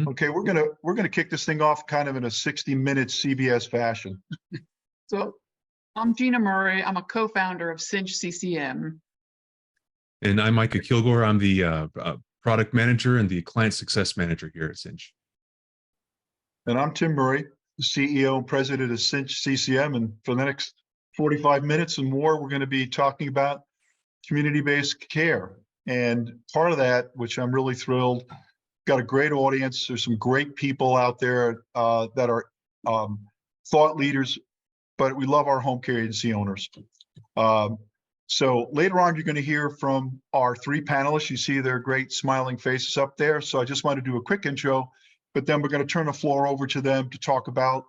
Okay, we're gonna kick this thing off kind of in a 60-minute CBS fashion. So I'm Gina Murray. I'm a co-founder of CINCH CCM. And I'm Micah Kilgore. I'm the product manager and the client success manager here at CINCH. And I'm Tim Murray, the CEO and president of CINCH CCM. And for the next 45 minutes and more, we're going to be talking about community-based care. And part of that, which I'm really thrilled, got a great audience. There's some great people out there that are thought leaders, but we love our home care agency owners. So later on, you're going to hear from our three panelists. You see their great smiling faces up there. So I just want to do a quick intro, but then we're going to turn the floor over to them to talk about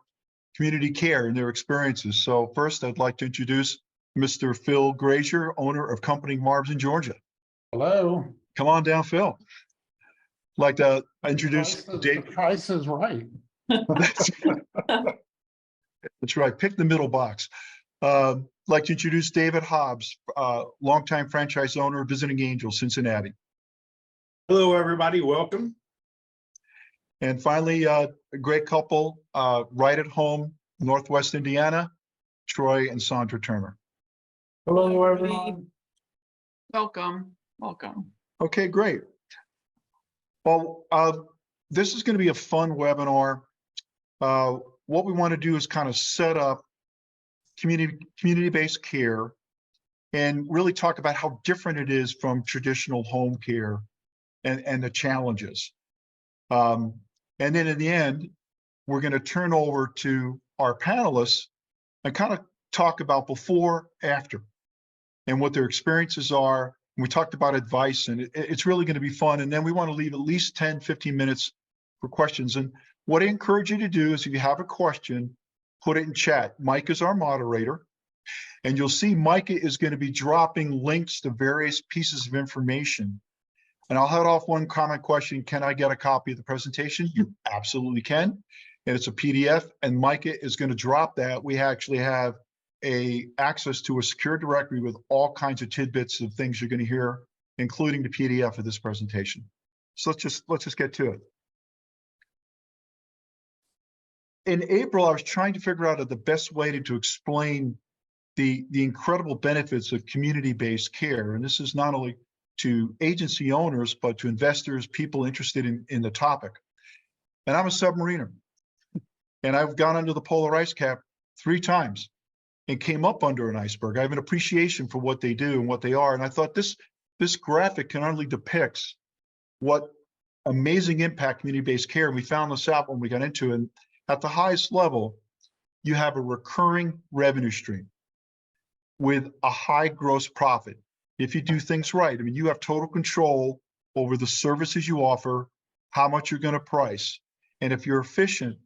community care and their experiences. So first, I'd like to introduce Mr. Phil Grazier, owner of Company Marbs in Georgia. Hello. Come on down, Phil. I'd like to introduce Dave. The price is right. That's right. Pick the middle box. Like to introduce David Hobbs, longtime franchise owner of Visiting Angels, Cincinnati. Hello, everybody. Welcome. And finally, a great couple right at home, Northwest Indiana, Troy and Sandra Turner. Hello, everyone. Welcome. Welcome. Okay, great. Well, this is going to be a fun webinar. What we want to do is kind of set up community-based care and really talk about how different it is from traditional home care and the challenges. And then in the end, we're going to turn over to our panelists and kind of talk about before, after, and what their experiences are. We talked about advice, and it's really going to be fun. And then we want to leave at least 10, 15 minutes for questions. And what I encourage you to do is if you have a question, put it in chat. Mike is our moderator, and you'll see Micah is going to be dropping links to various pieces of information. And I'll head off one comment question. Can I get a copy of the presentation? You absolutely can. And it's a PDF, and Micah is going to drop that. We actually have access to a secure directory with all kinds of tidbits of things you're going to hear, including the PDF of this presentation. So let's just get to it. In April, I was trying to figure out the best way to explain the incredible benefits of community-based care. And this is not only to agency owners, but to investors, people interested in the topic. And I'm a submariner. And I've gone under the polar ice cap 3 times and came up under an iceberg. I have an appreciation for what they do and what they are. And I thought this graphic can only depicts what amazing impact community-based care. And we found this out when we got into it. At the highest level, you have a recurring revenue stream with a high gross profit. If you do things right, I mean, you have total control over the services you offer, how much you're going to price. And if you're efficient,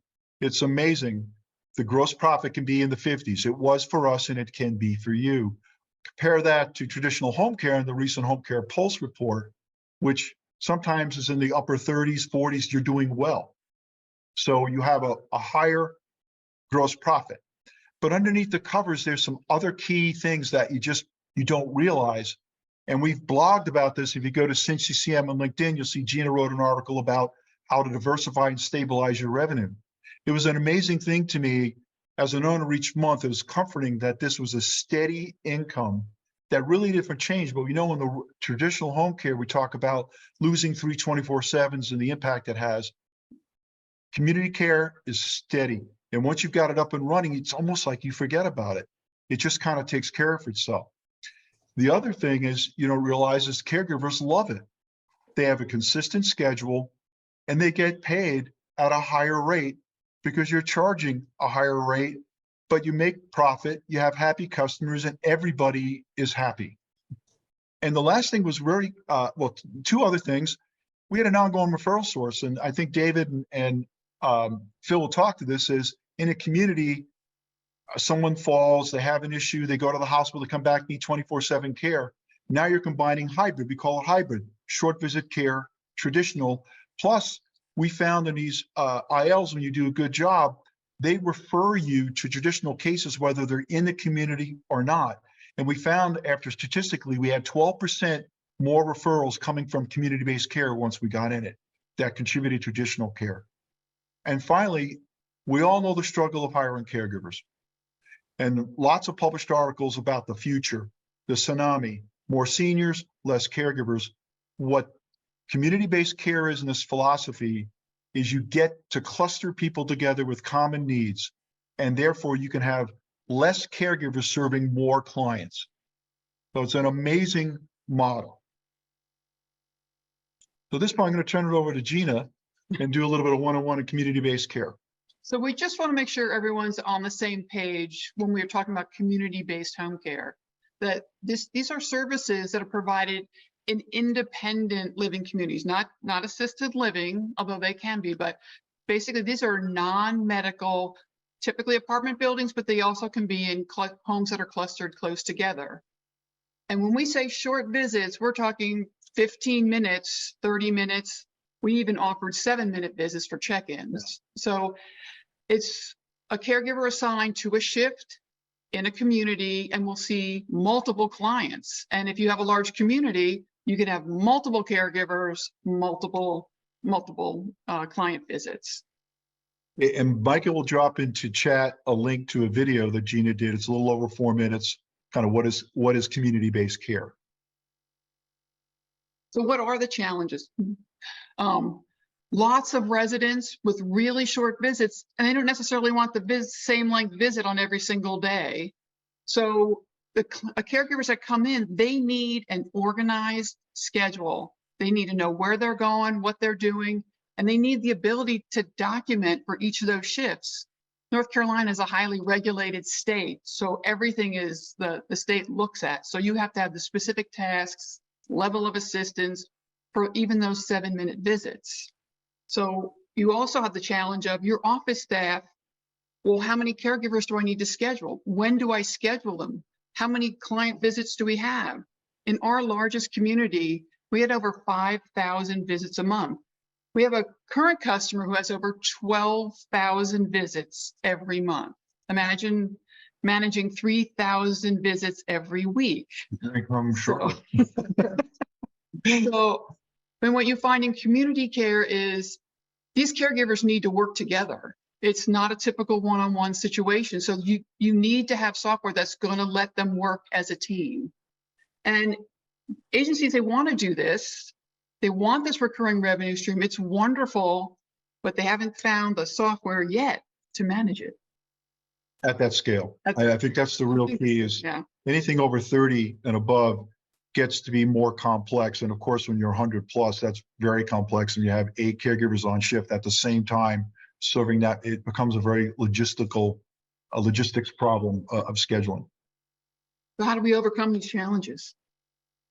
it's amazing. The gross profit can be in the 50s. It was for us, and it can be for you. Compare that to traditional home care and the recent Home Care Pulse report, which sometimes is in the upper 30s, 40s, you're doing well. So you have a higher gross profit. But underneath the covers, there's some other key things that you don't realize. And we've blogged about this. If you go to CINCH CCM on LinkedIn, you'll see Gina wrote an article about how to diversify and stabilize your revenue. It was an amazing thing to me as an owner each month. It was comforting that this was a steady income that really didn't change. But we know in the traditional home care, we talk about losing 3 24/7s and the impact it has. Community care is steady. And once you've got it up and running, it's almost like you forget about it. It just kind of takes care of itself. The other thing is, realize is caregivers love it. They have a consistent schedule and they get paid at a higher rate because you're charging a higher rate, but you make profit, you have happy customers, and everybody is happy. And the last thing was really, 2 other things. We had an ongoing referral source, and I think David and Phil will talk to this, is in a community, someone falls, they have an issue, they go to the hospital, they come back, need 24/7 care. Now you're combining hybrid. We call it hybrid, short visit care, traditional. Plus, we found in these ILs, when you do a good job, they refer you to traditional cases, whether they're in the community or not. And we found statistically, we had 12% more referrals coming from community-based care once we got in it. that contributed to additional care. And finally, we all know the struggle of hiring caregivers. And lots of published articles about the future, the tsunami, more seniors, less caregivers. What community-based care is in this philosophy is you get to cluster people together with common needs, and therefore you can have less caregivers serving more clients. So it's an amazing model. So at this point, I'm going to turn it over to Gina and do a little bit of one-on-one and community-based care. So we just want to make sure everyone's on the same page when we're talking about community-based home care, that these are services that are provided in independent living communities, not assisted living, although they can be, but basically these are non-medical, typically apartment buildings, but they also can be in homes that are clustered close together. And when we say short visits, we're talking 15 minutes, 30 minutes. We even offered 7-minute visits for check-ins. So it's a caregiver assigned to a shift in a community, and we'll see multiple clients. And if you have a large community, you can have multiple caregivers, multiple client visits. And Micah will drop into chat a link to a video that Gina did. It's a little over 4 minutes, kind of what is community-based care. So what are the challenges? Lots of residents with really short visits, and they don't necessarily want the same length visit on every single day. So the caregivers that come in, they need an organized schedule. They need to know where they're going, what they're doing, and they need the ability to document for each of those shifts. North Carolina is a highly regulated state, so everything is the state looks at. So you have to have the specific tasks, level of assistance for even those 7-minute visits. So you also have the challenge of your office staff. Well, how many caregivers do I need to schedule? When do I schedule them? How many client visits do we have? In our largest community, we had over 5,000 visits a month. We have a current customer who has over 12,000 visits every month. Imagine managing 3,000 visits every week. I'm sure. So, and what you find in community care is these caregivers need to work together. It's not a typical one-on-one situation. So you need to have software that's going to let them work as a team. And agencies, they want to do this. They want this recurring revenue stream. It's wonderful, but they haven't found the software yet to manage it. At that scale. I think that's the real key is anything over 30 and above gets to be more complex. And of course, when you're 100 plus, that's very complex. And you have 8 caregivers on shift at the same time serving that, it becomes a very logistics problem of scheduling. So how do we overcome these challenges?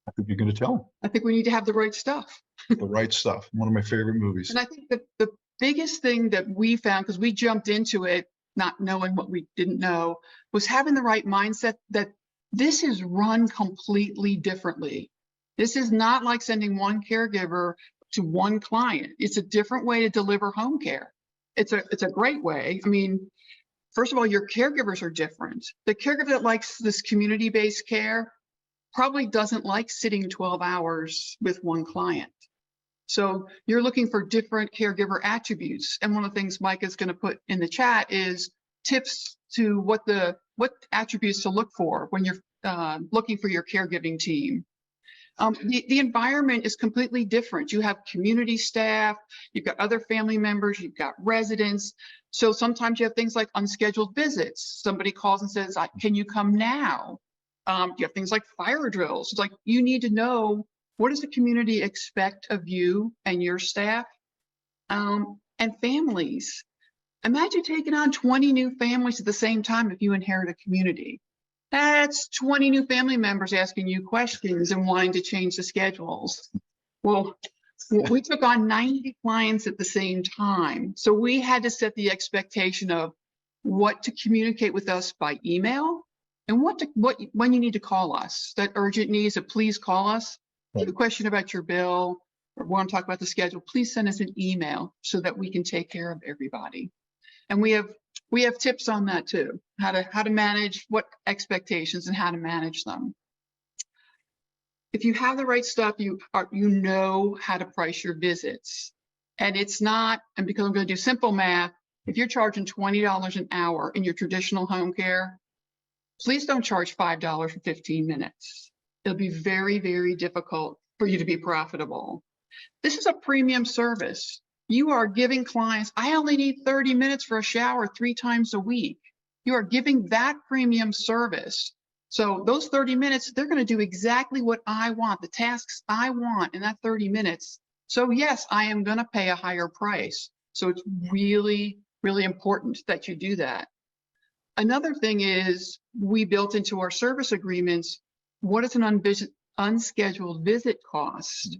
I think you're going to tell them. I think we need to have the right stuff. The right stuff. One of my favorite movies. And I think that the biggest thing that we found, because we jumped into it not knowing what we didn't know, was having the right mindset that this is run completely differently. This is not like sending one caregiver to one client. It's a different way to deliver home care. It's a great way. I mean, first of all, your caregivers are different. The caregiver that likes this community-based care probably doesn't like sitting 12 hours with one client. So you're looking for different caregiver attributes. And one of the things Mike is going to put in the chat is tips to what attributes to look for when you're looking for your caregiving team. The environment is completely different. You have community staff, you've got other family members, you've got residents. So sometimes you have things like unscheduled visits. Somebody calls and says, can you come now? You have things like fire drills. It's like you need to know, what does the community expect of you and your staff? And families. Imagine taking on 20 new families at the same time if you inherit a community. That's 20 new family members asking you questions and wanting to change the schedules. Well, we took on 90 clients at the same time. So we had to set the expectation of what to communicate with us by email and when you need to call us. That urgent needs of please call us. If you have a question about your bill or want to talk about the schedule, please send us an email so that we can take care of everybody. And we have tips on that too, how to manage what expectations and how to manage them. If you have the right stuff, you know how to price your visits. And it's not, and because I'm going to do simple math, if you're charging $20 an hour in your traditional home care, please don't charge $5 for 15 minutes. It'll be very, very difficult for you to be profitable. This is a premium service. You are giving clients, I only need 30 minutes for a shower 3 times a week. You are giving that premium service. So those 30 minutes, they're going to do exactly what I want, the tasks I want in that 30 minutes. So yes, I am going to pay a higher price. So it's really, really important that you do that. Another thing is we built into our service agreements, what is an unscheduled visit cost?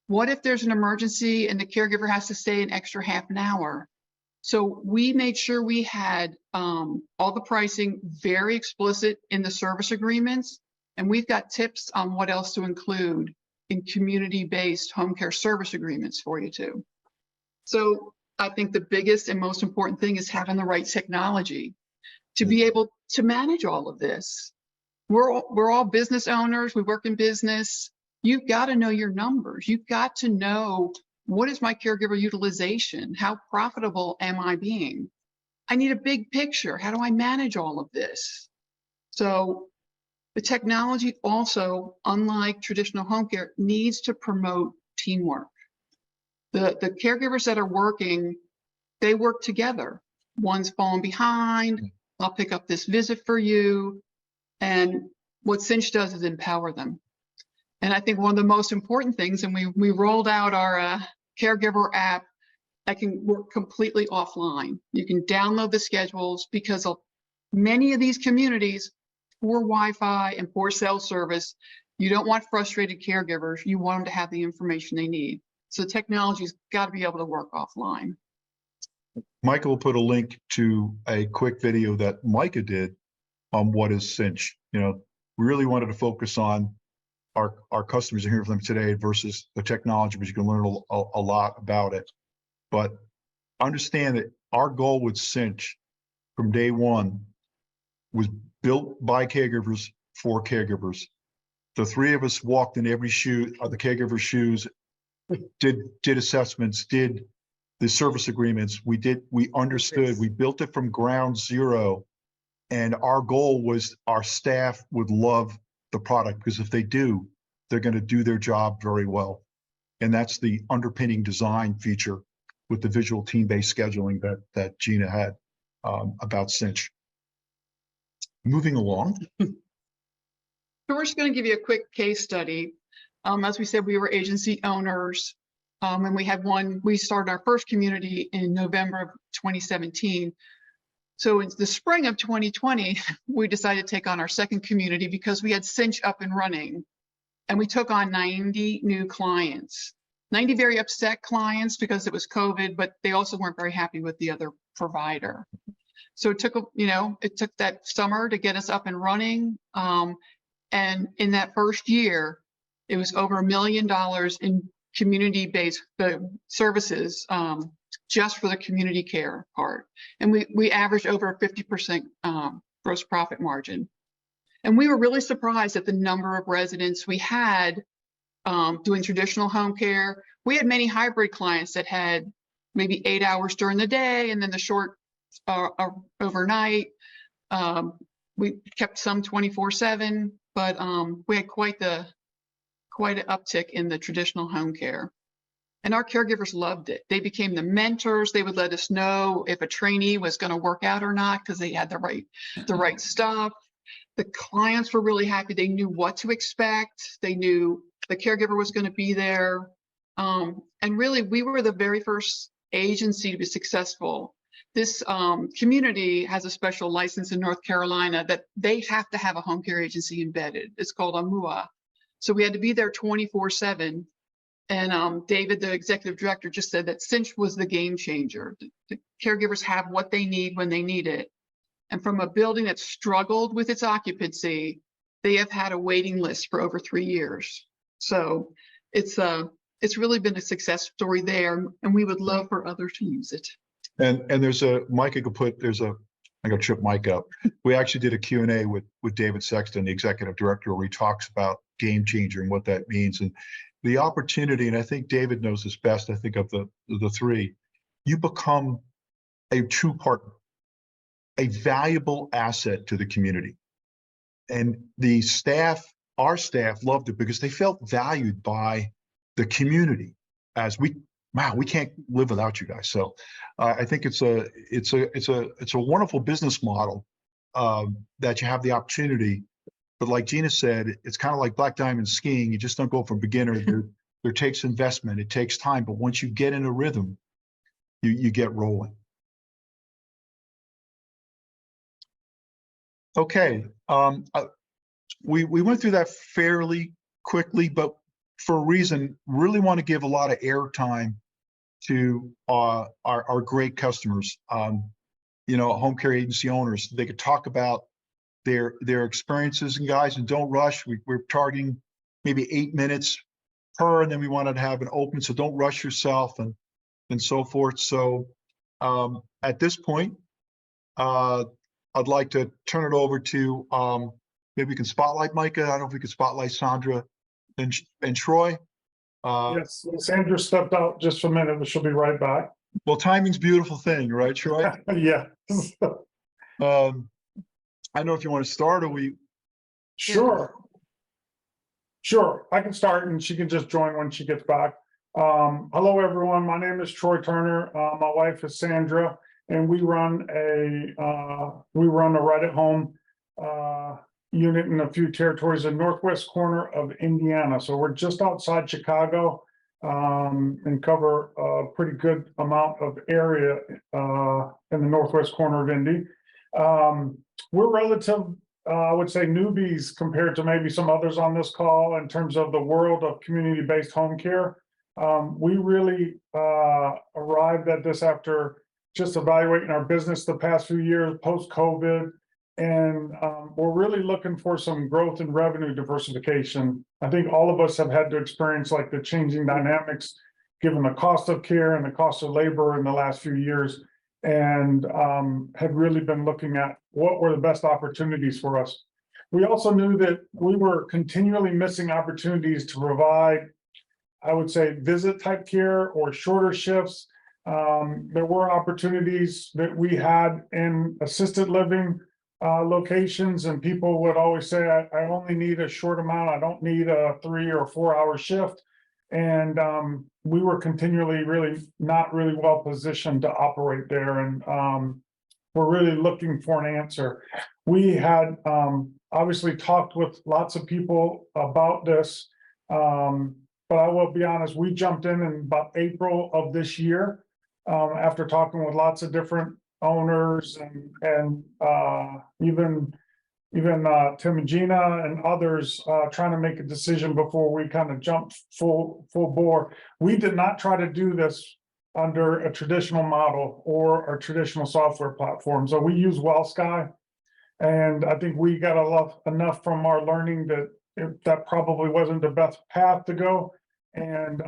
What if there's an emergency and the caregiver has to stay an extra half an hour? So we made sure we had all the pricing very explicit in the service agreements, and we've got tips on what else to include in community-based home care service agreements for you too. So I think the biggest and most important thing is having the right technology to be able to manage all of this. We're all business owners, we work in business. You've got to know your numbers. You've got to know, what is my caregiver utilization? How profitable am I being? I need a big picture. How do I manage all of this? So the technology also, unlike traditional home care, needs to promote teamwork. The caregivers that are working, they work together. One's falling behind. I'll pick up this visit for you. And what CINCH does is empower them. And I think one of the most important things, and we rolled out our caregiver app that can work completely offline. You can download the schedules because of many of these communities, poor Wi-Fi and poor cell service. You don't want frustrated caregivers. You want them to have the information they need. So technology's got to be able to work offline. Micah will put a link to a quick video that Micah did on what is CINCH. You know, we really wanted to focus on our customers are hearing from them today versus the technology, but you can learn a lot about it. But understand that our goal with CINCH from day one was built by caregivers for caregivers. The 3 of us walked in every shoe of the caregiver's shoes, did assessments, did the service agreements. We understood, we built it from ground zero. And our goal was our staff would love the product, because if they do, they're going to do their job very well. And that's the underpinning design feature with the visual team-based scheduling that Gina had about CINCH. Moving along. So we're just going to give you a quick case study. As we said, we were agency owners, and we started our first community in November of 2017. So in the spring of 2020, we decided to take on our second community because we had CINCH up and running, and we took on 90 new clients, 90 very upset clients because it was COVID, but they also weren't very happy with the other provider. So it took that summer to get us up and running. And in that first year, it was over $1 million in community-based services, just for the community care part. And we averaged over a 50% gross profit margin. And we were really surprised at the number of residents we had doing traditional home care. We had many hybrid clients that had maybe 8 hours during the day and then the short overnight. We kept some 24/7, but we had quite an uptick in the traditional home care. And our caregivers loved it. They became the mentors. They would let us know if a trainee was going to work out or not because they had the right stuff. The clients were really happy. They knew what to expect. They knew the caregiver was going to be there. And really, we were the very first agency to be successful. This community has a special license in North Carolina that they have to have a home care agency embedded. It's called a MUA. So we had to be there 24/7. And David, the executive director, just said that CINCH was the game changer. The caregivers have what they need when they need it. And from a building that struggled with its occupancy, they have had a waiting list for over 3 years. So it's really been a success story there, and we would love for others to use it. And there's a Micah could put I got to trip Mike up. We actually did a Q&A with David Sexton, the executive director, where he talks about game changer and what that means. And the opportunity, and I think David knows this best, I think of the three, you become a true partner, a valuable asset to the community. And the staff, our staff loved it because they felt valued by the community as wow, we can't live without you guys. So I think it's a wonderful business model that you have the opportunity. But like Gina said, it's kind of like black diamond skiing. You just don't go from beginner. There takes investment. It takes time. But once you get in a rhythm, you get rolling. Okay. We went through that fairly quickly, but for a reason, really want to give a lot of airtime to our great customers, home care agency owners. They could talk about their experiences. And guys, and don't rush. We're targeting maybe 8 minutes per, and then we wanted to have an open, so don't rush yourself and so forth. So at this point, I'd like to turn it over to maybe we can spotlight Micah. I don't know if we could spotlight Sandra and Troy. Yes, Sandra stepped out just for a minute, but she'll be right back. Well, timing's a beautiful thing, right, Troy? Yeah. I don't know if you want to start or we. Sure. Sure, I can start and she can just join when she gets back. Hello, everyone. My name is Troy Turner. My wife is Sandra, and we run a right at home unit in a few territories in northwest corner of Indiana. So we're just outside Chicago and cover a pretty good amount of area in the northwest corner of Indy. We're relative, I would say, newbies compared to maybe some others on this call in terms of the world of community-based home care. We really arrived at this after just evaluating our business the past few years post-COVID, and we're really looking for some growth and revenue diversification. I think all of us have had to experience like the changing dynamics given the cost of care and the cost of labor in the last few years, and had really been looking at what were the best opportunities for us. We also knew that we were continually missing opportunities to provide, I would say, visit type care or shorter shifts. There were opportunities that we had in assisted living locations, and people would always say, I only need a short amount. I don't need a 3 or 4 hour shift. And we were continually really not really well positioned to operate there. And we're really looking for an answer. We had obviously talked with lots of people about this. But I will be honest, we jumped in about April of this year after talking with lots of different owners and even Tim and Gina and others trying to make a decision before we kind of jumped full bore. We did not try to do this under a traditional model or a traditional software platform. So we use WellSky, and I think we got enough from our learning that that probably wasn't the best path to go. And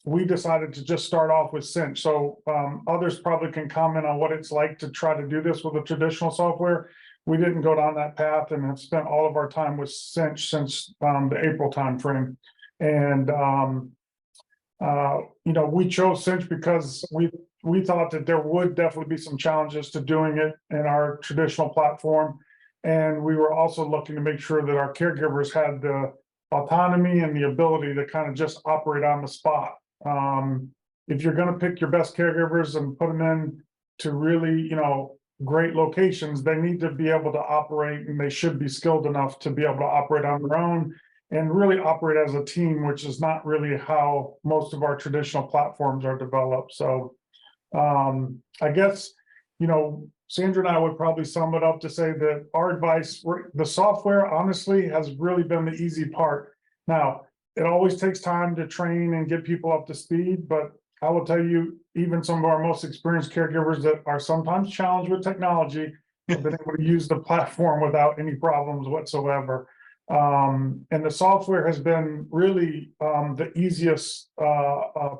we decided to just start off with CINCH. So others probably can comment on what it's like to try to do this with a traditional software. We didn't go down that path and have spent all of our time with CINCH since the April timeframe. And we chose CINCH because we thought that there would definitely be some challenges to doing it in our traditional platform. And we were also looking to make sure that our caregivers had the autonomy and the ability to kind of just operate on the spot. If you're going to pick your best caregivers and put them in to really, great locations, they need to be able to operate, and they should be skilled enough to be able to operate on their own and really operate as a team, which is not really how most of our traditional platforms are developed. So I guess, Sandra and I would probably sum it up to say that our advice, the software honestly has really been the easy part. Now, it always takes time to train and get people up to speed, but I will tell you, even some of our most experienced caregivers that are sometimes challenged with technology have been able to use the platform without any problems whatsoever. And the software has been really the easiest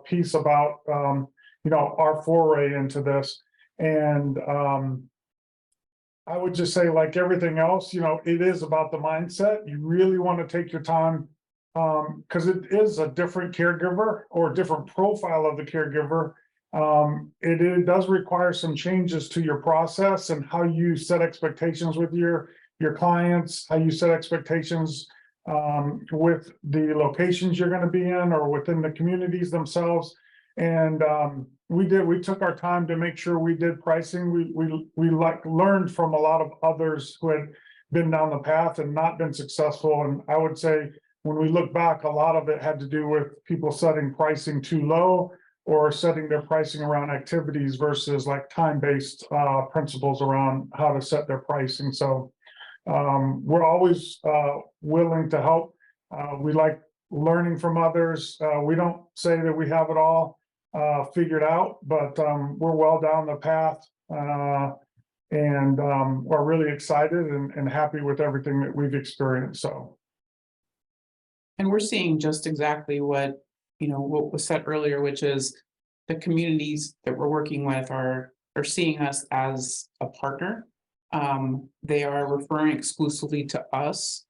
piece about our foray into this. And I would just say, like everything else, it is about the mindset. You really want to take your time because it is a different caregiver or different profile of the caregiver. It does require some changes to your process and how you set expectations with your clients, how you set expectations with the locations you're going to be in or within the communities themselves. And we took our time to make sure we did pricing. We learned from a lot of others who had been down the path and not been successful. And I would say when we look back, a lot of it had to do with people setting pricing too low or setting their pricing around activities versus like time-based principles around how to set their pricing. So we're always willing to help. We like learning from others. We don't say that we have it all figured out, but we're well down the path and are really excited and happy with everything that we've experienced. So. And we're seeing just exactly what was said earlier, which is the communities that we're working with are seeing us as a partner. They are referring exclusively to us.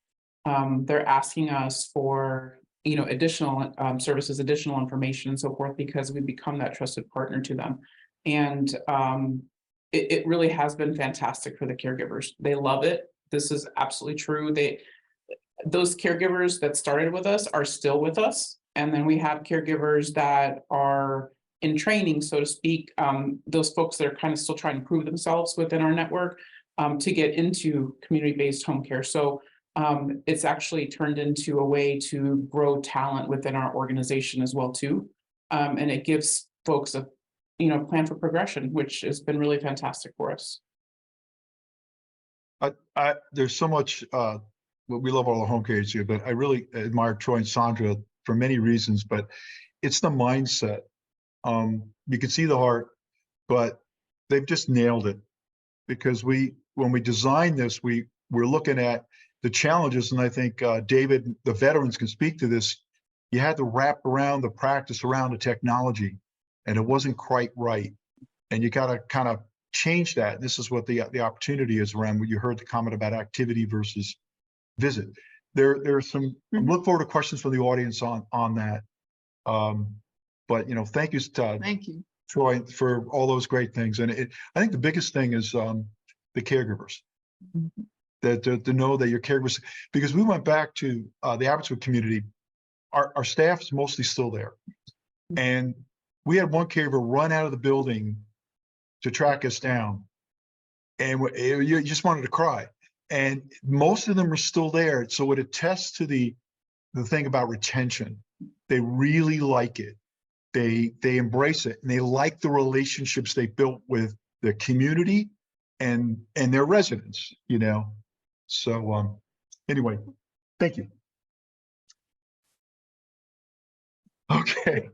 They're asking us for additional services, additional information, and so forth, because we become that trusted partner to them. And it really has been fantastic for the caregivers. They love it. This is absolutely true. Those caregivers that started with us are still with us. And then we have caregivers that are in training, so to speak, those folks that are kind of still trying to prove themselves within our network to get into community-based home care. So it's actually turned into a way to grow talent within our organization as well, too. And it gives folks a plan for progression, which has been really fantastic for us. There's so much, we love all the home care here, but I really admire Troy and Sandra for many reasons, but it's the mindset. You can see the heart, but they've just nailed it, because when we designed this, we're looking at the challenges, and I think David, the veterans, can speak to this. You had to wrap around the practice around the technology, and it wasn't quite right, and you got to kind of change that. This is what the opportunity is around when you heard the comment about activity versus visit. There's some. Look forward to questions from the audience on that. But thank you, Thank you, Troy, for all those great things. And I think the biggest thing is the caregivers. That to know that your caregivers, because we went back to the Abbotsford community, our staff is mostly still there, and we had one caregiver run out of the building to track us down, and you just wanted to cry. And most of them are still there, so it attests to the thing about retention. They really like it. They embrace it, and they like the relationships they built with the community and their residents. So anyway, thank you. Okay.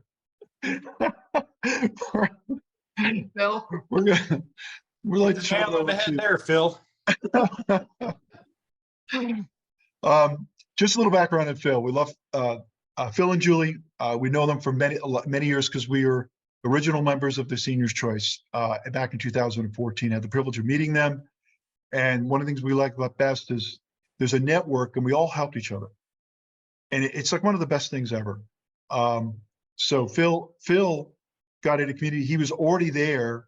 Bill. We're like to Nail on the head there, Phil. Just a little background on Phil. We love Phil and Julie. We know them for many years because we were original members of the Seniors Choice back in 2014. I had the privilege of meeting them. And one of the things we like about best is there's a network, and we all helped each other. And it's like one of the best things ever. So Phil got into community. He was already there,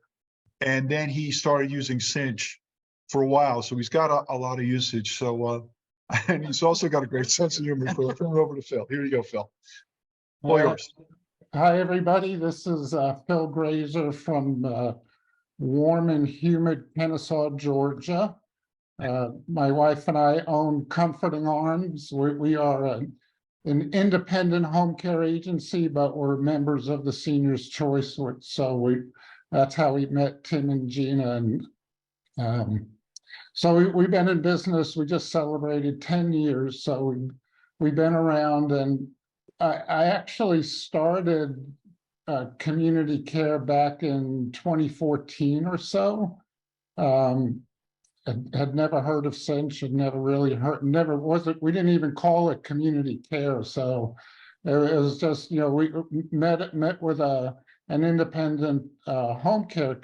and then he started using CINCH for a while. So he's got a lot of usage. So and he's also got a great sense of humor. So I'll turn it over to Phil. Here you go, Phil. All yours. Hi, everybody. This is Phil Grazer from warm and humid Kennesaw, Georgia. My wife and I own Comforting Arms. We are an independent home care agency, but we're members of the Seniors Choice. So that's how we met Tim and Gina. And so we've been in business. We just celebrated 10 years. So we've been around, and I actually started community care back in 2014 or so. Had never heard of CINCH, had never really heard, we didn't even call it community care. So it was just, we met with an independent home care,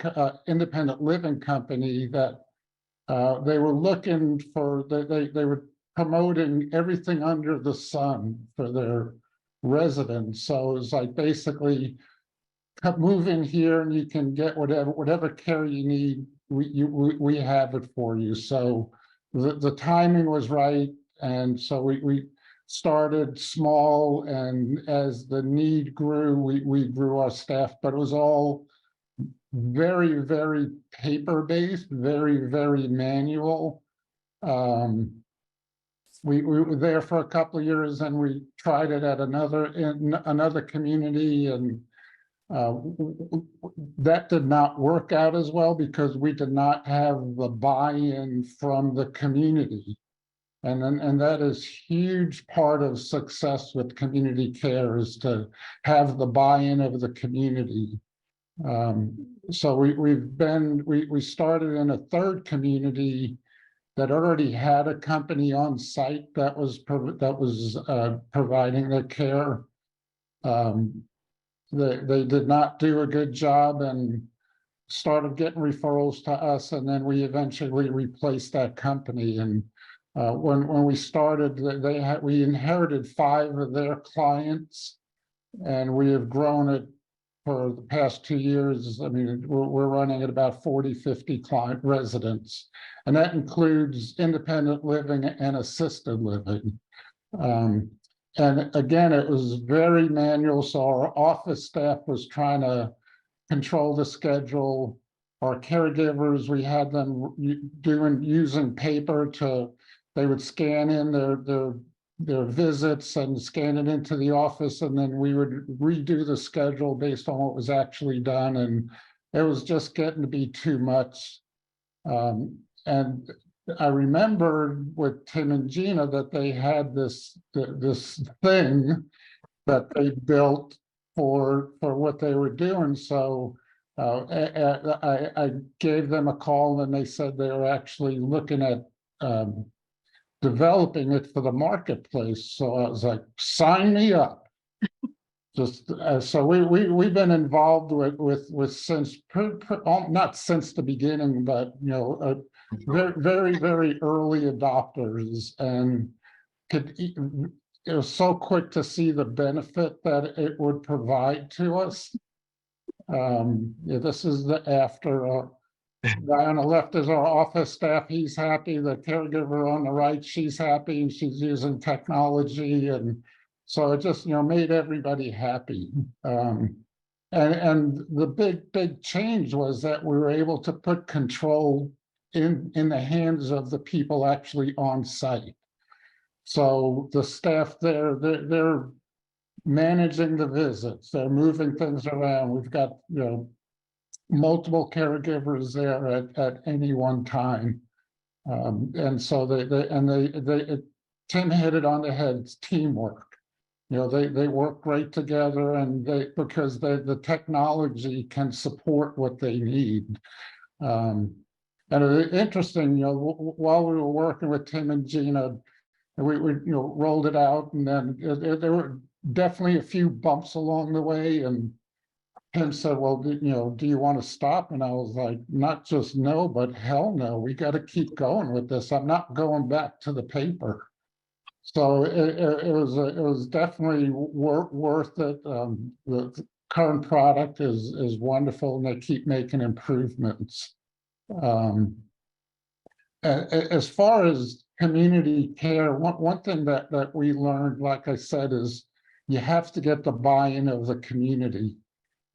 independent living company that they were looking for, they were promoting everything under the sun for their residents. So it's like basically move in here and you can get whatever care you need. We have it for you. So the timing was right. And so we started small, and as the need grew, we grew our staff, but it was all very, very paper-based, very, very manual. We were there for a couple of years, and we tried it at another community, and that did not work out as well because we did not have the buy-in from the community. And that is huge part of success with community care, is to have the buy-in of the community. So we started in a third community that already had a company on site that was providing the care. They did not do a good job and started getting referrals to us, and then we eventually replaced that company. And when we started, we inherited 5 of their clients, and we have grown it for the past 2 years. I mean, we're running at about 40, 50 client residents, and that includes independent living and assisted living. And again, it was very manual. So our office staff was trying to control the schedule. Our caregivers, we had them using paper they would scan in their visits and scan it into the office, and then we would redo the schedule based on what was actually done. And it was just getting to be too much. And I remember with Tim and Gina that they had this thing that they built for what they were doing. So I gave them a call, and they said they were actually looking at developing it for the marketplace. So I was like, sign me up. Just so we've been involved with since not since the beginning, but very, very, very early adopters, and it was so quick to see the benefit that it would provide to us. This is the after. Guy on the left is our office staff. He's happy. The caregiver on the right, she's happy, and she's using technology, and so it just made everybody happy. And the big change was that we were able to put control in the hands of the people actually on site. So the staff there, they're managing the visits. They're moving things around. We've got multiple caregivers there at any one time, and so Tim hit it on the head. It's teamwork. They work great together, and because the technology can support what they need. And it's interesting, while we were working with Tim and Gina, we rolled it out, and then there were definitely a few bumps along the way, and Tim said, well, do you want to stop? And I was like, not just no, but hell no, we got to keep going with this. I'm not going back to the paper. So it was definitely worth it. The current product is wonderful, and they keep making improvements. As far as community care, one thing that we learned, like I said, is you have to get the buy-in of the community.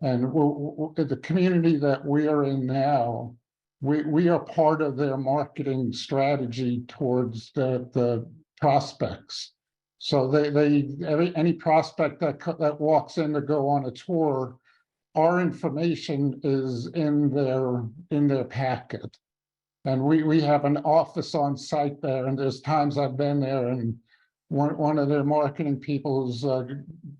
And the community that we are in now, we are part of their marketing strategy towards the prospects. So any prospect that walks in to go on a tour, our information is in their packet. And we have an office on site there, and there's times I've been there, and one of their marketing people is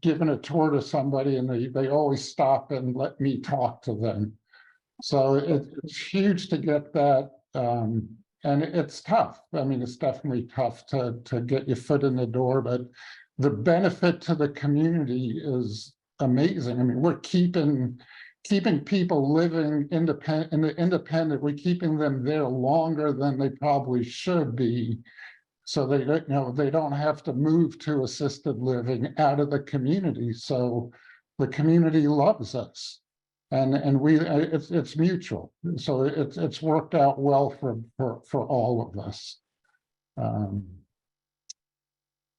giving a tour to somebody, and they always stop and let me talk to them. So it's huge to get that, and it's tough. I mean, it's definitely tough to get your foot in the door, but the benefit to the community is amazing. I mean, we're keeping people living independent. We're keeping them there longer than they probably should be. So they don't, they don't have to move to assisted living out of the community. So the community loves us. And we, it's mutual. So it's worked out well for all of us.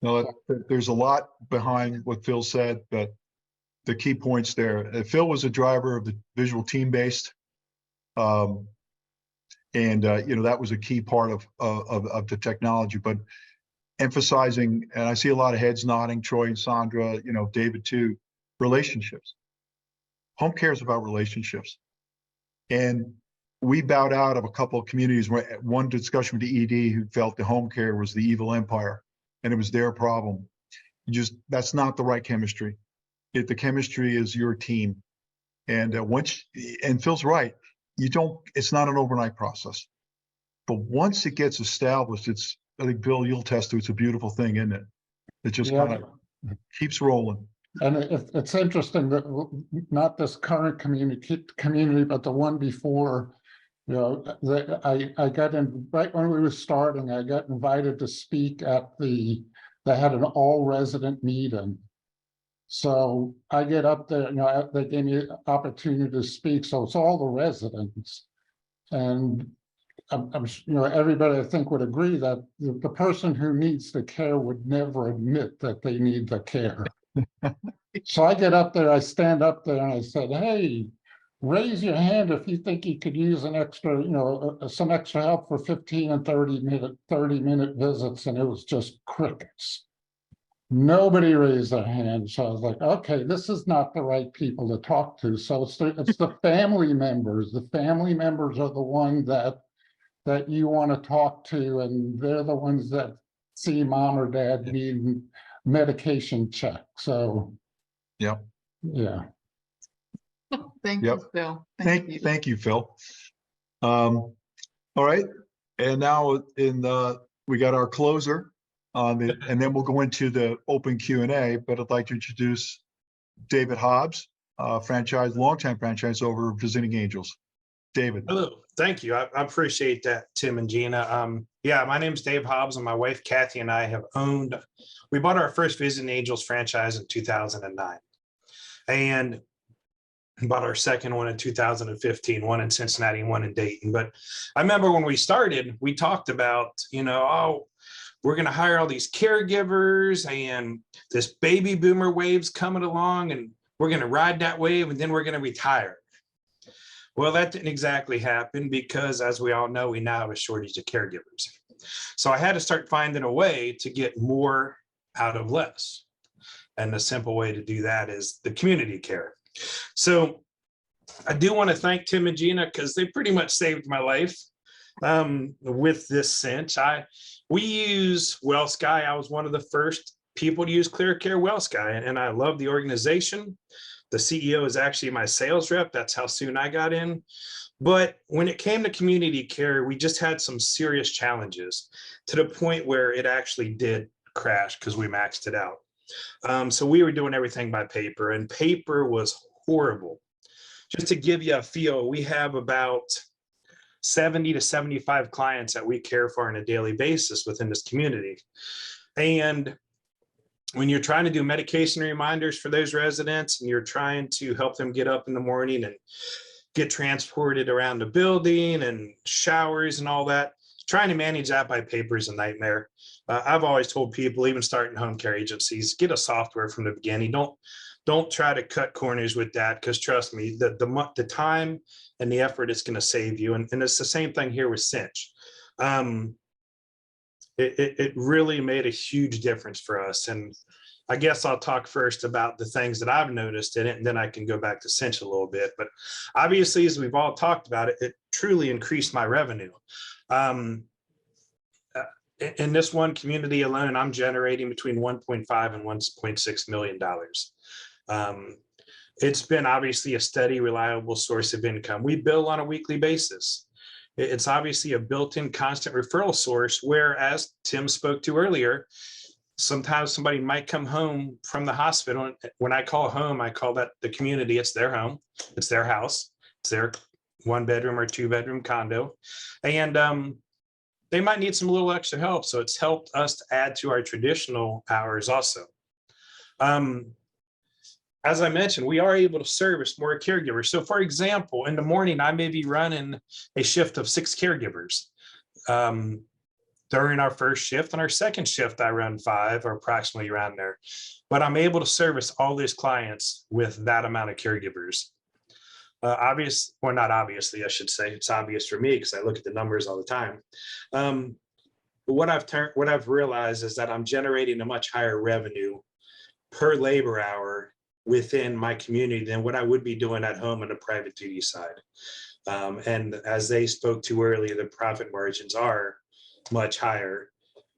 No, there's a lot behind what Phil said, but the key points there. Phil was a driver of the visual team-based. And that was a key part of the technology, but emphasizing, and I see a lot of heads nodding, Troy and Sandra, David too, relationships. Home care is about relationships. And we bowed out of a couple of communities where one discussion with the ED who felt the home care was the evil empire and it was their problem. That's not the right chemistry. The chemistry is your team. And and Phil's right, it's not an overnight process. But once it gets established, I think, Bill, you'll test it, it's a beautiful thing, isn't it? It just kind of keeps rolling. And it's interesting that not this current community, but the one before, I got in right when we were starting, I got invited to speak they had an all resident meeting. So I get up there, they gave me an opportunity to speak. So it's all the residents. And everybody I think would agree that the person who needs the care would never admit that they need the care. So I get up there, I stand up there and I said, hey, raise your hand if you think you could use an extra, some extra help for 15 and 30-minute visits. And it was just crickets. Nobody raised their hand. So I was like, okay, this is not the right people to talk to. So it's the family members. The family members are the one that you want to talk to, and they're the ones that see mom or dad need medication check. So, yep. Yeah. Thank Yep. you, Phil. Thank you, Phil. All right. And now we got our closer on it, and then we'll go into the open Q&A, but I'd like to introduce David Hobbs, longtime franchise over Visiting Angels. David. Hello, thank you. I appreciate that, Tim and Gina. My name's Dave Hobbs, and my wife Kathy and I we bought our first Visiting Angels franchise in 2009, and bought our second one in 2015, one in Cincinnati and one in Dayton. But I remember when we started, we talked about, we're going to hire all these caregivers, and this baby boomer wave's coming along, and we're going to ride that wave, and then we're going to retire. Well, that didn't exactly happen because, as we all know, we now have a shortage of caregivers. So I had to start finding a way to get more out of less. And the simple way to do that is the community care. So I do want to thank Tim and Gina because they pretty much saved my life with this cinch. We use WellSky. I was one of the first people to use ClearCare WellSky, and I love the organization. The CEO is actually my sales rep. That's how soon I got in. But when it came to community care, we just had some serious challenges to the point where it actually did crash because we maxed it out. So we were doing everything by paper, and paper was horrible. Just to give you a feel, we have about 70 to 75 clients that we care for on a daily basis within this community. And when you're trying to do medication reminders for those residents, and you're trying to help them get up in the morning and get transported around the building and showers and all that, trying to manage that by paper is a nightmare. I've always told people, even starting home care agencies, get a software from the beginning. Don't try to cut corners with that, because trust me, the time and the effort it's going to save you. And it's the same thing here with Cinch. It really made a huge difference for us. And I guess I'll talk first about the things that I've noticed in it, and then I can go back to Cinch a little bit. But obviously, as we've all talked about it, it truly increased my revenue. In this one community alone, I'm generating between $1.5 and $1.6 million. It's been obviously a steady, reliable source of income. We bill on a weekly basis. It's obviously a built-in constant referral source, whereas Tim spoke to earlier, sometimes somebody might come home from the hospital. When I call home, I call that the community. It's their home, it's their house, it's their 1-bedroom or 2-bedroom condo. And they might need some little extra help. So it's helped us to add to our traditional hours also. As I mentioned, we are able to service more caregivers. So for example, in the morning, I may be running a shift of 6 caregivers. During our first shift and our second shift, I run 5 or approximately around there. But I'm able to service all these clients with that amount of caregivers. Not obviously, I should say. It's obvious for me because I look at the numbers all the time. But what I've realized is that I'm generating a much higher revenue per labor hour within my community than what I would be doing at home on the private duty side. And as they spoke to earlier, the profit margins are much higher.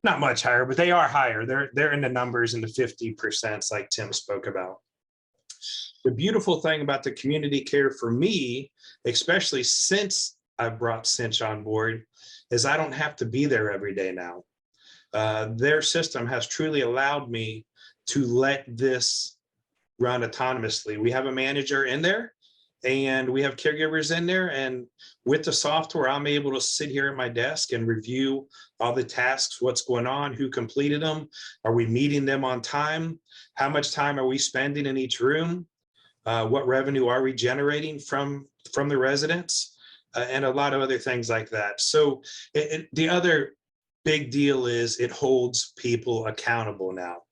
Not much higher, but they are higher. They're in the numbers in the 50% like Tim spoke about. The beautiful thing about the community care for me, especially since I brought Cinch on board, is I don't have to be there every day now. Their system has truly allowed me to let this run autonomously. We have a manager in there and we have caregivers in there. And with the software, I'm able to sit here at my desk and review all the tasks, what's going on, who completed them, are we meeting them on time, how much time are we spending in each room, what revenue are we generating from the residents, and a lot of other things like that. So the other big deal is it holds people accountable now,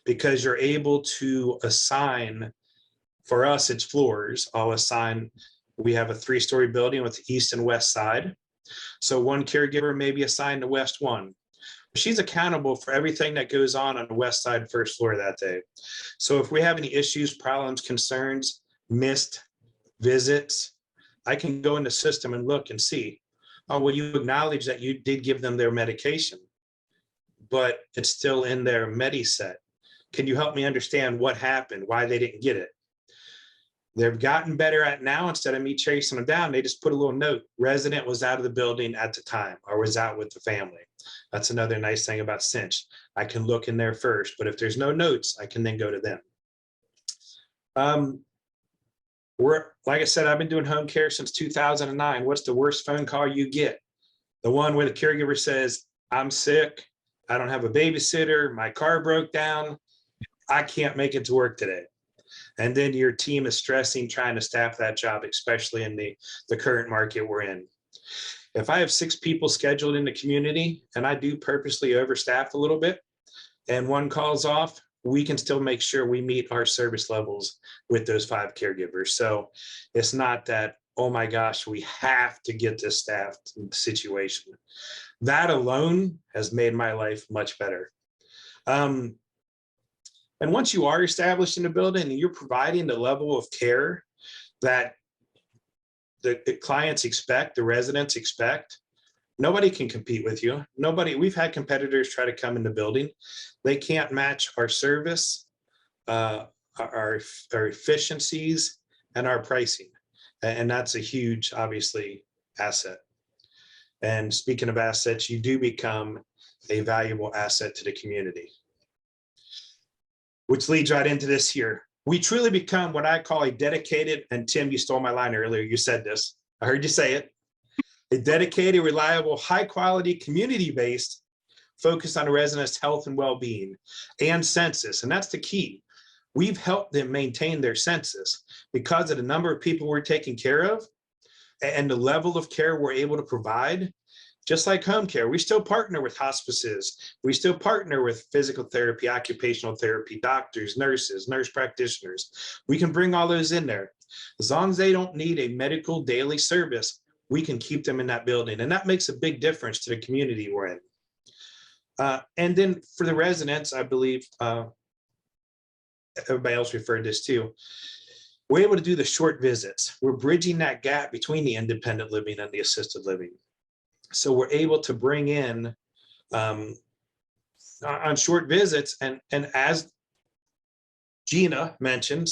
because you're able to assign, for us, it's floors. I'll assign, we have a 3-story building with the east and west side. So one caregiver may be assigned to West 1. She's accountable for everything that goes on the west side first floor that day. So if we have any issues, problems, concerns, missed visits, I can go in the system and look and see, oh, well, you acknowledge that you did give them their medication, but it's still in their Medi-Set. Can you help me understand what happened, why they didn't get it? They've gotten better at now, instead of me chasing them down, they just put a little note, resident was out of the building at the time or was out with the family. That's another nice thing about Cinch. I can look in there first, but if there's no notes, I can then go to them. Like I said, I've been doing home care since 2009. What's the worst phone call you get? The one where the caregiver says, I'm sick, I don't have a babysitter, my car broke down, I can't make it to work today. And then your team is stressing trying to staff that job, especially in the current market we're in. If I have 6 people scheduled in the community and I do purposely overstaff a little bit and one calls off, we can still make sure we meet our service levels with those 5 caregivers. So it's not that, oh my gosh, we have to get this staffed situation. That alone has made my life much better. And once you are established in the building and you're providing the level of care that the clients expect, the residents expect, nobody can compete with you. We've had competitors try to come in the building. They can't match our service, our efficiencies, and our pricing. And that's a huge, obviously, asset. And speaking of assets, you do become a valuable asset to the community. Which leads right into this here. We truly become what I call a dedicated, and Tim, you stole my line earlier, you said this, I heard you say it, a dedicated, reliable, high quality, community-based focus on the residents' health and well-being and census. And that's the key. We've helped them maintain their census because of the number of people we're taking care of and the level of care we're able to provide. Just like home care, we still partner with hospices. We still partner with physical therapy, occupational therapy, doctors, nurses, nurse practitioners. We can bring all those in there. As long as they don't need a medical daily service, we can keep them in that building. And that makes a big difference to the community we're in. And then for the residents, I believe everybody else referred this to, we're able to do the short visits. We're bridging that gap between the independent living and the assisted living. So we're able to bring in on short visits, and as Gina mentioned,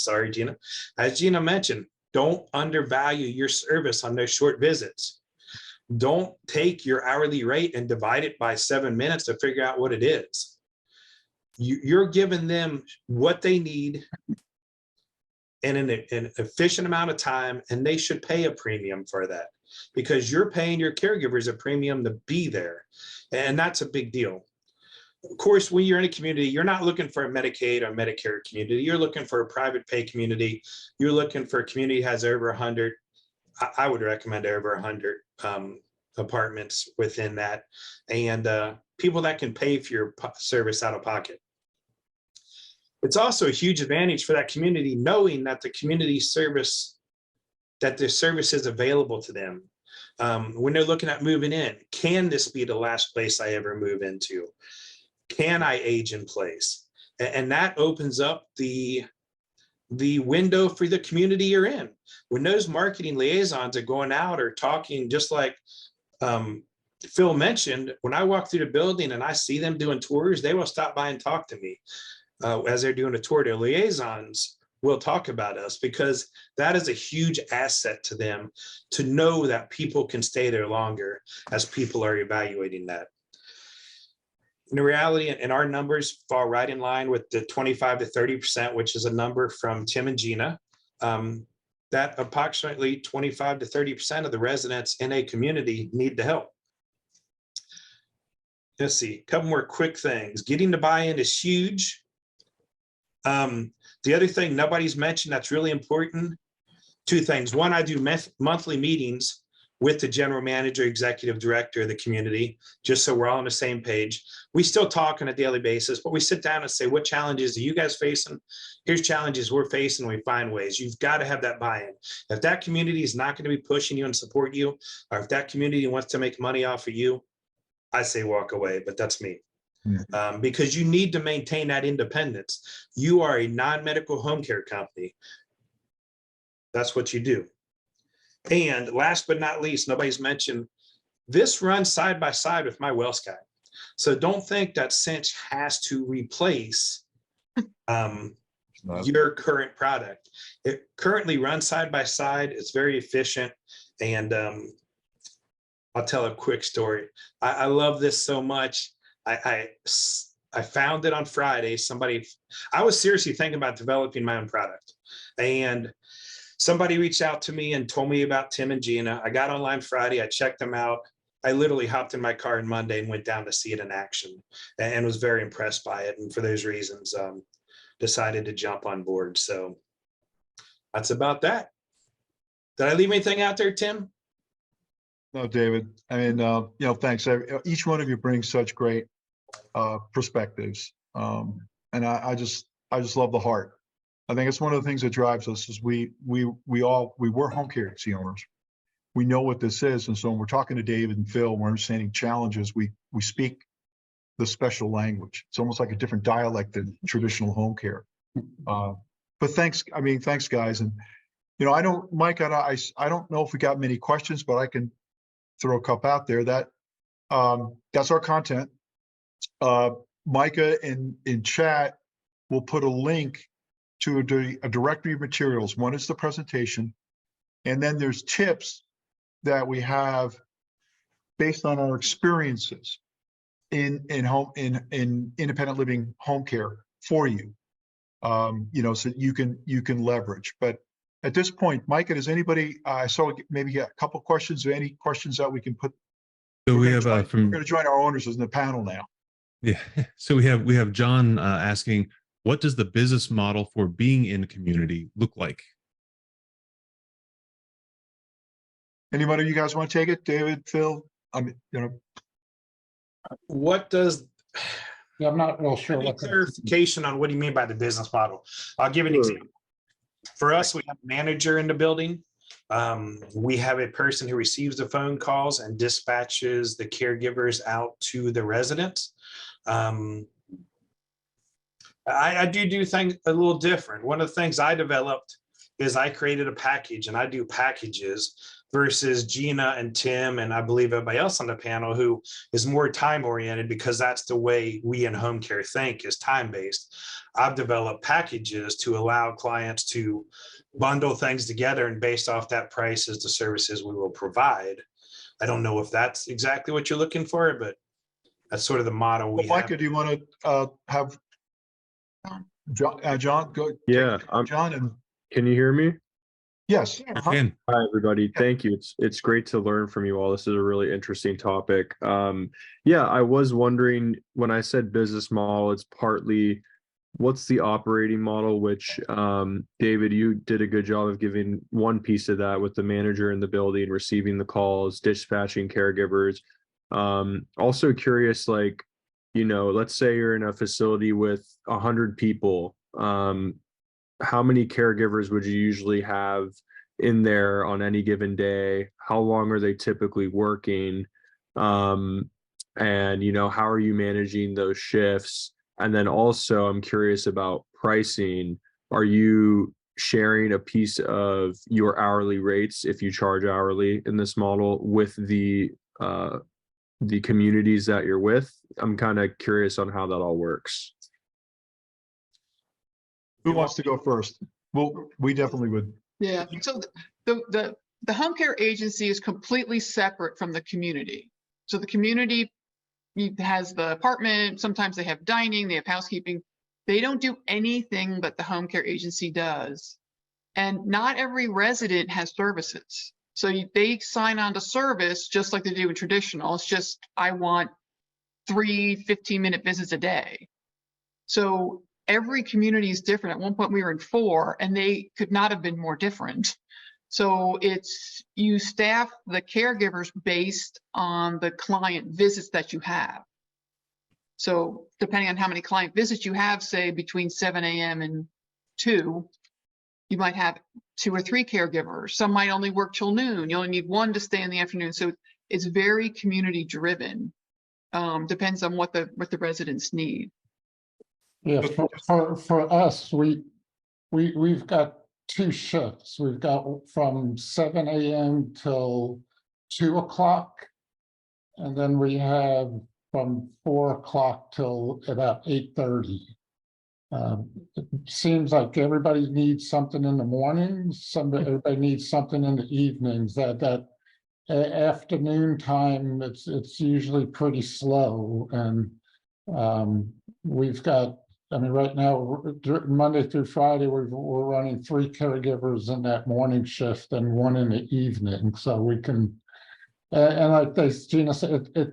as Gina mentioned, don't undervalue your service on those short visits. Don't take your hourly rate and divide it by 7 minutes to figure out what it is. You're giving them what they need in an efficient amount of time, and they should pay a premium for that. because you're paying your caregivers a premium to be there. And that's a big deal. Of course, when you're in a community, you're not looking for a Medicaid or Medicare community. You're looking for a private pay community. You're looking for a community that has over 100. I would recommend over 100 apartments within that, and people that can pay for your service out of pocket. It's also a huge advantage for that community knowing that the community service, that the service is available to them. When they're looking at moving in, can this be the last place I ever move into? Can I age in place? And that opens up the window for the community you're in. When those marketing liaisons are going out or talking, just like Phil mentioned, when I walk through the building and I see them doing tours, they will stop by and talk to me as they're doing a tour. Their liaisons will talk about us because that is a huge asset to them, to know that people can stay there longer as people are evaluating that. In reality, and our numbers fall right in line with the 25 to 30%, which is a number from Tim and Gina, that approximately 25 to 30% of the residents in a community need the help. Let's see, a couple more quick things. Getting the buy-in is huge. The other thing nobody's mentioned that's really important, two things. One, I do monthly meetings with the general manager, executive director of the community, just so we're all on the same page. We still talk on a daily basis, but we sit down and say, what challenges are you guys facing? Here's challenges we're facing, we find ways. You've got to have that buy-in. If that community is not going to be pushing you and support you, or if that community wants to make money off of you, I say walk away, but that's me. Because you need to maintain that independence. You are a non-medical home care company. That's what you do. And last but not least, nobody's mentioned, this runs side by side with my WellSky. So don't think that CINCH has to replace your current product. It currently runs side by side. It's very efficient. And I'll tell a quick story. I love this so much. I found it on Friday. I was seriously thinking about developing my own product. And somebody reached out to me and told me about Tim and Gina. I got online Friday, I checked them out. I literally hopped in my car on Monday and went down to see it in action and was very impressed by it. And for those reasons, decided to jump on board. So that's about that. Did I leave anything out there, Tim? No, David. I mean, thanks. Each one of you brings such great perspectives. And I just love the heart. I think it's one of the things that drives us is we were home care agency owners. We know what this is. And so when we're talking to David and Phil, we're understanding challenges, we speak the special language. It's almost like a different dialect than traditional home care. But thanks guys. And, Mike, I don't know if we got many questions, but I can throw a couple out there. That's our content. Micah in chat will put a link to a directory of materials. One is the presentation, and then there's tips that we have based on our experiences in independent living home care for you. So you can leverage. But at this point, Micah, does anybody? I saw maybe a couple questions. Or any questions that we can put? So we have we're going to join our owners in the panel now. Yeah. So we have John asking, what does the business model for being in community look like? Anybody, you guys want to take it? David, Phil? What does? Yeah, I'm not real sure. Any clarification on what do you mean by the business model? I'll give an example. For us, we have a manager in the building. We have a person who receives the phone calls and dispatches the caregivers out to the residents. I do things a little different. One of the things I developed is I created a package, and I do packages versus Gina and Tim, and I believe everybody else on the panel who is more time oriented, because that's the way we in home care think, is time based. I've developed packages to allow clients to bundle things together, and based off that price is the services we will provide. I don't know if that's exactly what you're looking for, but that's sort of the model we have. Micah, do you want to have John go? Yeah, John, and can you hear me? Yes. You can. Hi, everybody. Thank you. It's great to learn from you all. This is a really interesting topic. Yeah, I was wondering when I said business model, it's partly what's the operating model, which David, you did a good job of giving one piece of that with the manager in the building, receiving the calls, dispatching caregivers. Also curious, like, let's say you're in a facility with 100 people. How many caregivers would you usually have in there on any given day? How long are they typically working? And how are you managing those shifts? And then also I'm curious about pricing. Are you sharing a piece of your hourly rates if you charge hourly in this model with the communities that you're with? I'm kind of curious on how that all works. Who wants to go first? Well, we definitely would. Yeah, so the home care agency is completely separate from the community. So the community has the apartment, sometimes they have dining, they have housekeeping. They don't do anything but the home care agency does. And not every resident has services. So they sign on to service just like they do in traditional. It's just, I want 3 15-minute visits a day. So every community is different. At one point we were in 4 and they could not have been more different. So it's, you staff the caregivers based on the client visits that you have. So depending on how many client visits you have, say between 7 a.m. and 2, you might have 2 or 3 caregivers. Some might only work till noon. You only need 1 to stay in the afternoon. So it's very community driven. Depends on what the residents need. Yeah, for us, we've got 2 shifts. We've got from 7 a.m. till 2 o'clock. And then we have from 4 o'clock till about 8:30. It seems like everybody needs something in the mornings. Everybody needs something in the evenings. That afternoon time, it's usually pretty slow. And we've got, I mean, right now, Monday through Friday, we're running 3 caregivers in that morning shift and 1 in the evening. So we can, and like Gina said,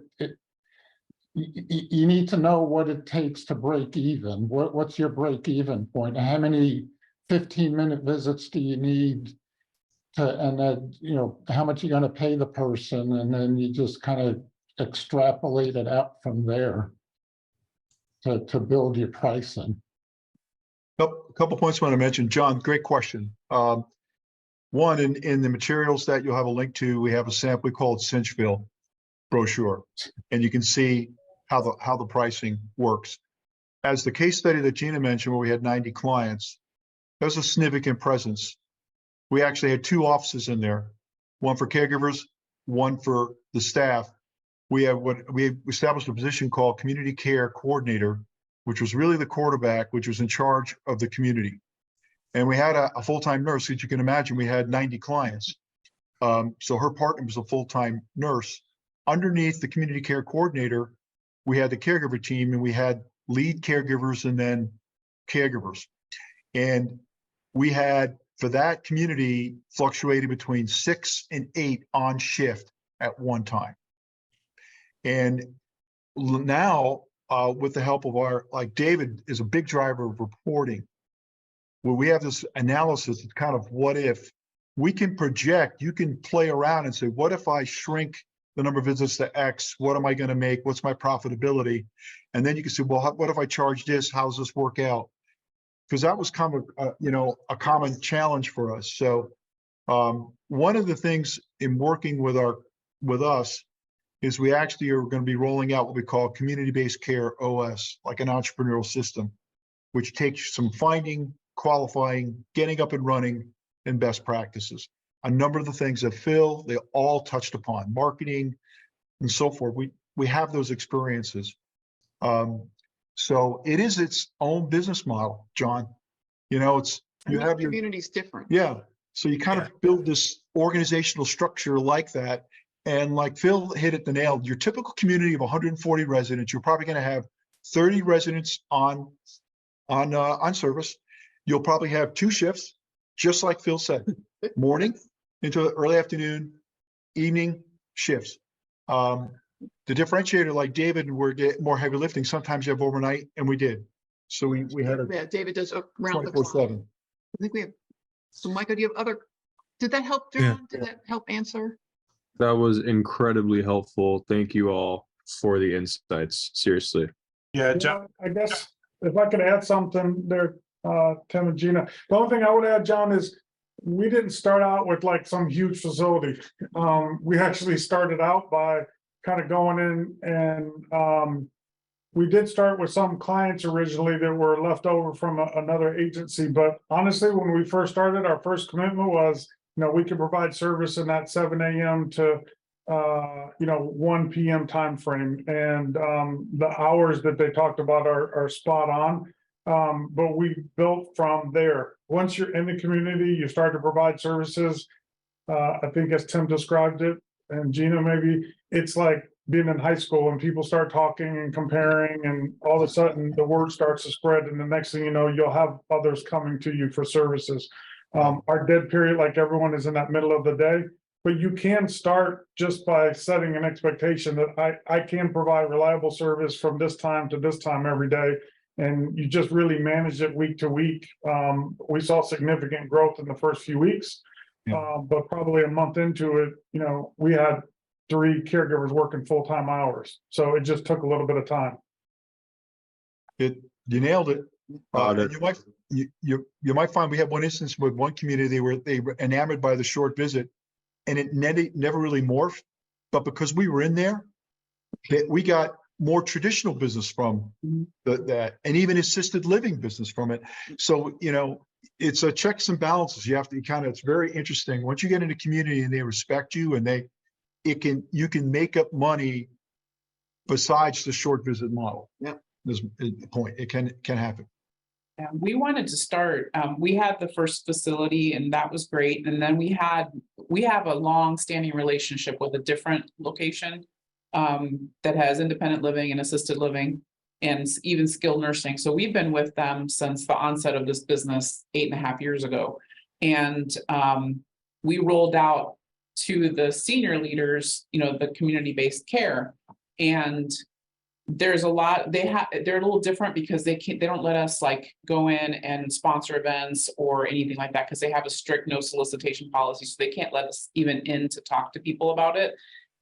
you need to know what it takes to break even. What's your break even point? How many 15-minute visits do you need to, and then, how much you're going to pay the person, and then you just kind of extrapolate it out from there to build your pricing. A couple points I want to mention. John, great question. One, in the materials that you'll have a link to, we have a sample called CINCH brochure, and you can see how the pricing works. As the case study that Gina mentioned, where we had 90 clients, that was a significant presence. We actually had 2 offices in there, one for caregivers, one for the staff. We established a position called community care coordinator, which was really the quarterback, which was in charge of the community. And we had a full-time nurse, as you can imagine. We had 90 clients. So her partner was a full-time nurse. Underneath the community care coordinator, we had the caregiver team, and we had lead caregivers and then caregivers. And we had, for that community, fluctuated between 6 and 8 on shift at one time. And now, with the help of like David is a big driver of reporting, where we have this analysis of kind of what if. We can project, you can play around and say, what if I shrink the number of visits to X? What am I going to make? What's my profitability? And then you can say, well, what if I charge this? How does this work out? Because that was kind of a common challenge for us. So one of the things in working with us is we actually are going to be rolling out what we call community-based care OS, like an entrepreneurial system, which takes some finding, qualifying, getting up and running, and best practices. A number of the things that Phil, they all touched upon, marketing and so forth. We have those experiences. So it is its own business model, John. You have your community's different. Yeah. So you kind of build this organizational structure like that. And like Phil hit the nail, your typical community of 140 residents, you're probably going to have 30 residents on service. You'll probably have 2 shifts. just like Phil said, morning into the early afternoon, evening shifts. The differentiator, like David, we're getting more heavy lifting. Sometimes you have overnight, and we did. So we had a Yeah, David does around the 24/7. I think we have, so Michael, do you have other, did that help, Yeah. John? Did that help answer? That was incredibly helpful. Thank you all for the insights. Seriously. Yeah, Yeah, John, I guess if I could add something there, Tim and Gina, the only thing I would add, John, is we didn't start out with like some huge facility. We actually started out by kind of going in and we did start with some clients originally that were left over from another agency, but honestly, when we first started, our first commitment was, we could provide service in that 7 a.m. to 1 p.m. time frame. And the hours that they talked about are spot on. But we built from there. Once you're in the community, you start to provide services. I think as Tim described it, and Gina, maybe it's like being in high school and people start talking and comparing, and all of a sudden the word starts to spread, and the next thing you know, you'll have others coming to you for services. Our dead period, like everyone, is in that middle of the day, but you can start just by setting an expectation that I can provide reliable service from this time to this time every day. And you just really manage it week to week. We saw significant growth in the first few weeks. But probably a month into it, we had 3 caregivers working full-time hours. So it just took a little bit of time. You nailed it. Got And it. you might find we had one instance with one community where they were enamored by the short visit, and it never really morphed. But because we were in there, we got more traditional business from that, and even assisted living business from it. So it's a checks and balances. You have to it's very interesting. Once you get into community and they respect you, and you can make up money besides the short visit model. Yeah, there's the point. It can happen. Yeah, we wanted to start, we had the first facility and that was great. And then we have a long-standing relationship with a different location that has independent living and assisted living and even skilled nursing. So we've been with them since the onset of this business 8.5 years ago. And we rolled out to the senior leaders, the community-based care. And there's a lot, they're a little different because they don't let us like go in and sponsor events or anything like that, because they have a strict no solicitation policy. So they can't let us even in to talk to people about it.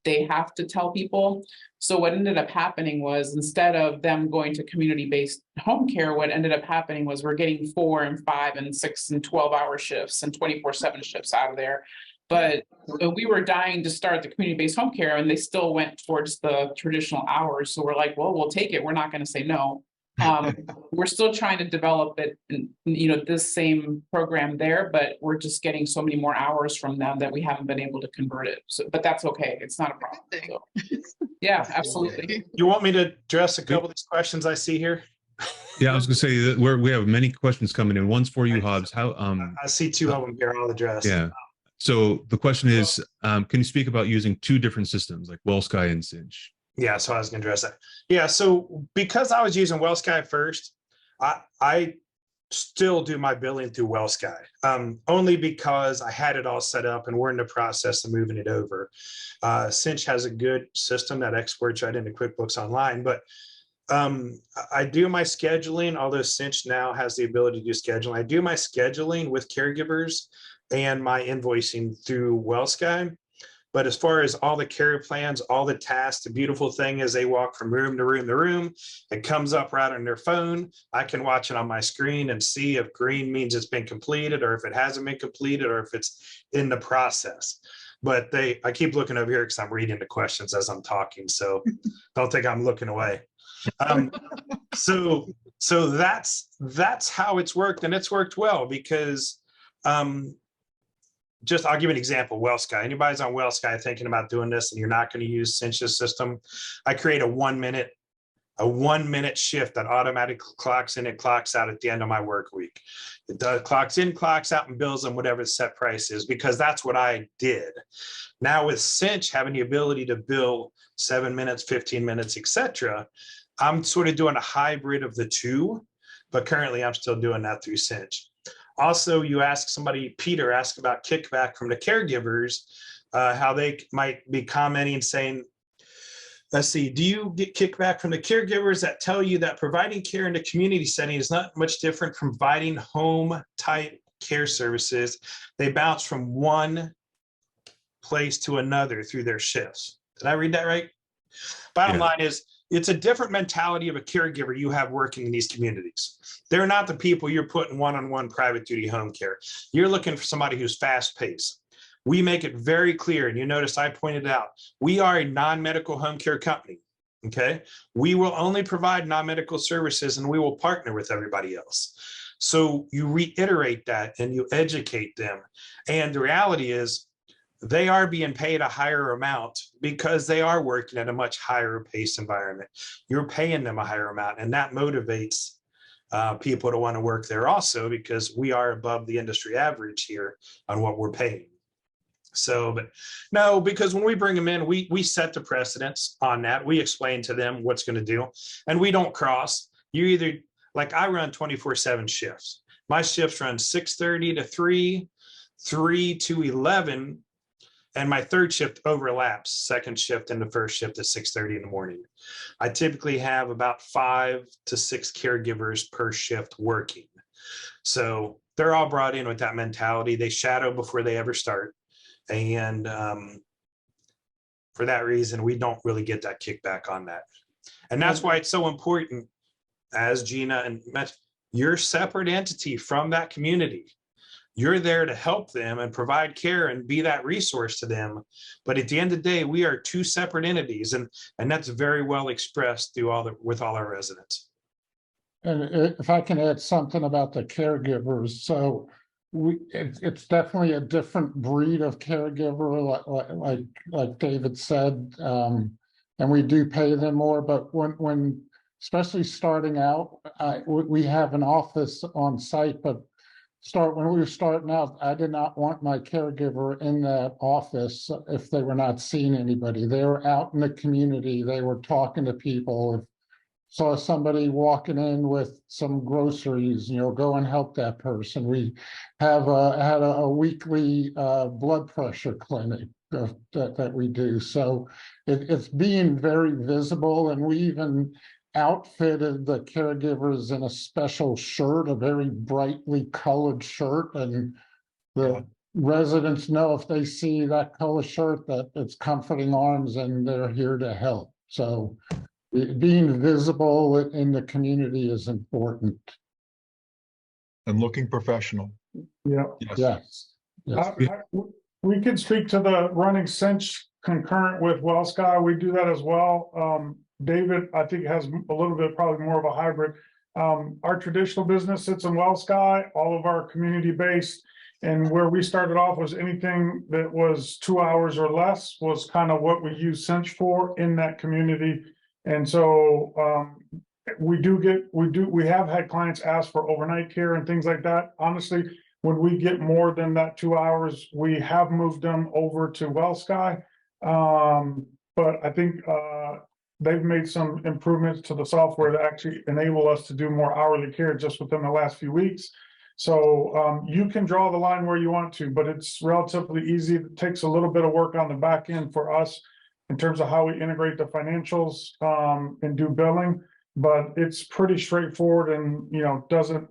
They have to tell people. So what ended up happening was, instead of them going to community-based home care, what ended up happening was we're getting 4 and 5 and 6 and 12-hour shifts and 24/7 shifts out of there. But we were dying to start the community-based home care, and they still went towards the traditional hours. So we're like, well, we'll take it. We're not going to say no. We're still trying to develop it, this same program there, but we're just getting so many more hours from them that we haven't been able to convert it. So, but that's okay. It's not a problem. So, yeah, absolutely. you want me to address a couple of these questions I see here? Yeah, I was going to say that we have many questions coming in. One's for you, Hobbs. How I see 2 of them here. I'll address. Yeah. So the question is, can you speak about using 2 different systems like WellSky and CINCH? Yeah, so I was going to address that. Yeah, so because I was using WellSky first, I still do my billing through WellSky, only because I had it all set up and we're in the process of moving it over. CINCH has a good system that exports right into QuickBooks Online, but I do my scheduling, although CINCH now has the ability to do scheduling. I do my scheduling with caregivers and my invoicing through WellSky. But as far as all the care plans, all the tasks, the beautiful thing is they walk from room to room to room. It comes up right on their phone. I can watch it on my screen and see if green means it's been completed, or if it hasn't been completed, or if it's in the process. But I keep looking over here because I'm reading the questions as I'm talking. So don't think I'm looking away. So that's how it's worked, and it's worked well because I'll give you an example. WellSky. Anybody's on WellSky thinking about doing this and you're not going to use CINCH's system, I create a 1 minute shift that automatically clocks in and clocks out at the end of my work week. It does clocks in, clocks out, and bills them whatever the set price is, because that's what I did. Now with CINCH having the ability to bill 7 minutes, 15 minutes, etc., I'm sort of doing a hybrid of the 2, but currently I'm still doing that through CINCH. Also, you ask somebody, Peter asked about kickback from the caregivers, how they might be commenting and saying, let's see, do you get kickback from the caregivers that tell you that providing care in the community setting is not much different from providing home type care services? They bounce from one place to another through their shifts. Did I read that right? Bottom line is, it's a different mentality of a caregiver you have working in these communities. They're not the people you're putting one-on-one private duty home care. You're looking for somebody who's fast paced. We make it very clear, and you notice I pointed out, we are a non-medical home care company, okay? We will only provide non-medical services and we will partner with everybody else. So you reiterate that and you educate them. And the reality is they are being paid a higher amount because they are working at a much higher pace environment. You're paying them a higher amount, and that motivates people to want to work there also, because we are above the industry average here on what we're paying. So, but no, because when we bring them in, we set the precedents on that. We explain to them what's going to do, and we don't cross. You either, like I run 24/7 shifts. My shifts run 6:30 to 3, 3 to 11, and my third shift overlaps second shift and the first shift at 6:30 in the morning. I typically have about 5 to 6 caregivers per shift working. So they're all brought in with that mentality. They shadow before they ever start. And for that reason, we don't really get that kickback on that. And that's why it's so important, as Gina and mentioned, you're a separate entity from that community. You're there to help them and provide care and be that resource to them. But at the end of the day, we are two separate entities, and that's very well expressed through with all our residents. And if I can add something about the caregivers, so it's definitely a different breed of caregiver, like David said, and we do pay them more. But when especially starting out, we have an office on site, but when we were starting out, I did not want my caregiver in that office if they were not seeing anybody. They were out in the community. They were talking to people. If saw somebody walking in with some groceries, go and help that person. We had a weekly blood pressure clinic that we do. So it's being very visible, and we even outfitted the caregivers in a special shirt, a very brightly colored shirt, and the residents know if they see that color shirt that it's Comforting Arms and they're here to help. So being visible in the community is important. And looking professional. Yeah. Yes. We could speak to the running Cinch concurrent with WellSky. We do that as well. David, I think, has a little bit, probably more of a hybrid. Our traditional business sits in WellSky, all of our community-based, and where we started off was anything that was 2 hours or less was kind of what we use Cinch for in that community. And so we have had clients ask for overnight care and things like that. Honestly, when we get more than that 2 hours, we have moved them over to WellSky. But I think they've made some improvements to the software to actually enable us to do more hourly care just within the last few weeks. So you can draw the line where you want to, but it's relatively easy. It takes a little bit of work on the back end for us in terms of how we integrate the financials and do billing, but it's pretty straightforward, and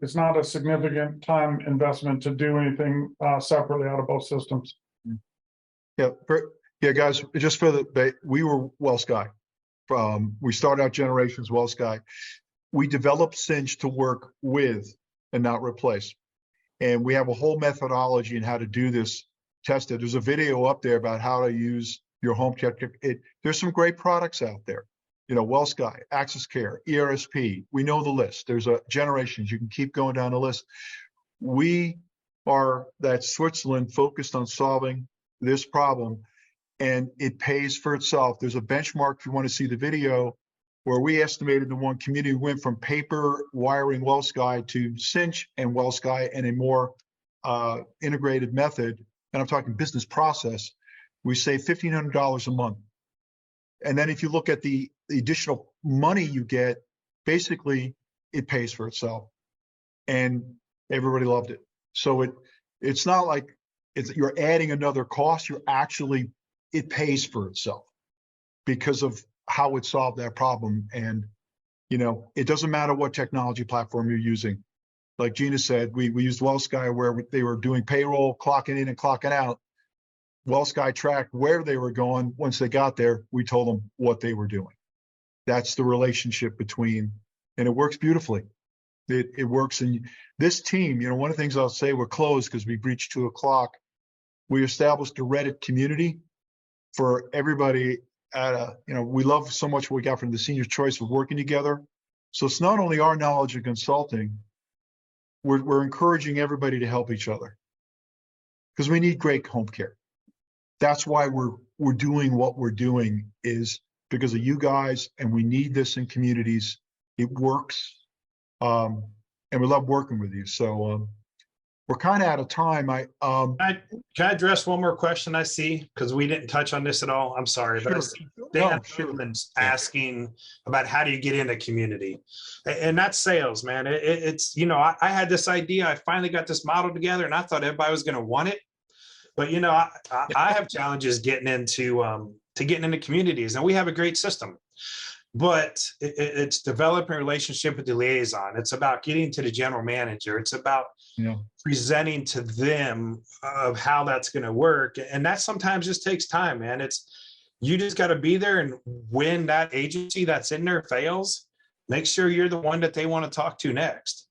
it's not a significant time investment to do anything separately out of both systems. Yeah, guys, just for we were WellSky. We started out generations WellSky. We developed Cinch to work with and not replace. And we have a whole methodology in how to do this, test it. There's a video up there about how to use your home care. There's some great products out there. WellSky, Access Care, ERSP. We know the list. There's generations. You can keep going down the list. We are that Switzerland focused on solving this problem, and it pays for itself. There's a benchmark if you want to see the video where we estimated the one community went from paper wiring WellSky to Cinch and WellSky and a more integrated method. And I'm talking business process. We save $1,500 a month. And then if you look at the additional money you get, basically it pays for itself. And everybody loved it. So it's not like you're adding another cost. It pays for itself because of how it solved that problem. And, it doesn't matter what technology platform you're using. Like Gina said, we used WellSky where they were doing payroll, clocking in and clocking out. WellSky tracked where they were going. Once they got there, we told them what they were doing. That's the relationship between, and it works beautifully. It works. And this team, one of the things I'll say, we're closed because we reached 2:00. We established a Reddit community for everybody we love so much what we got from the Senior Choice of working together. So it's not only our knowledge of consulting, we're encouraging everybody to help each other because we need great home care. That's why we're doing what we're doing, is because of you guys, and we need this in communities. It works. And we love working with you. So we're kind of out of time. Can I address one more question I see? Because we didn't touch on this at all. I'm sorry, but I see Dan Newman's asking about how do you get into community? And that's sales, man. It's, I had this idea. I finally got this model together and I thought everybody was going to want it. But, I have challenges getting into communities, and we have a great system. But it's developing a relationship with the liaison. It's about getting to the general manager. It's about presenting to them of how that's going to work. And that sometimes just takes time, man. You just got to be there. And when that agency that's in there fails, make sure you're the one that they want to talk to next.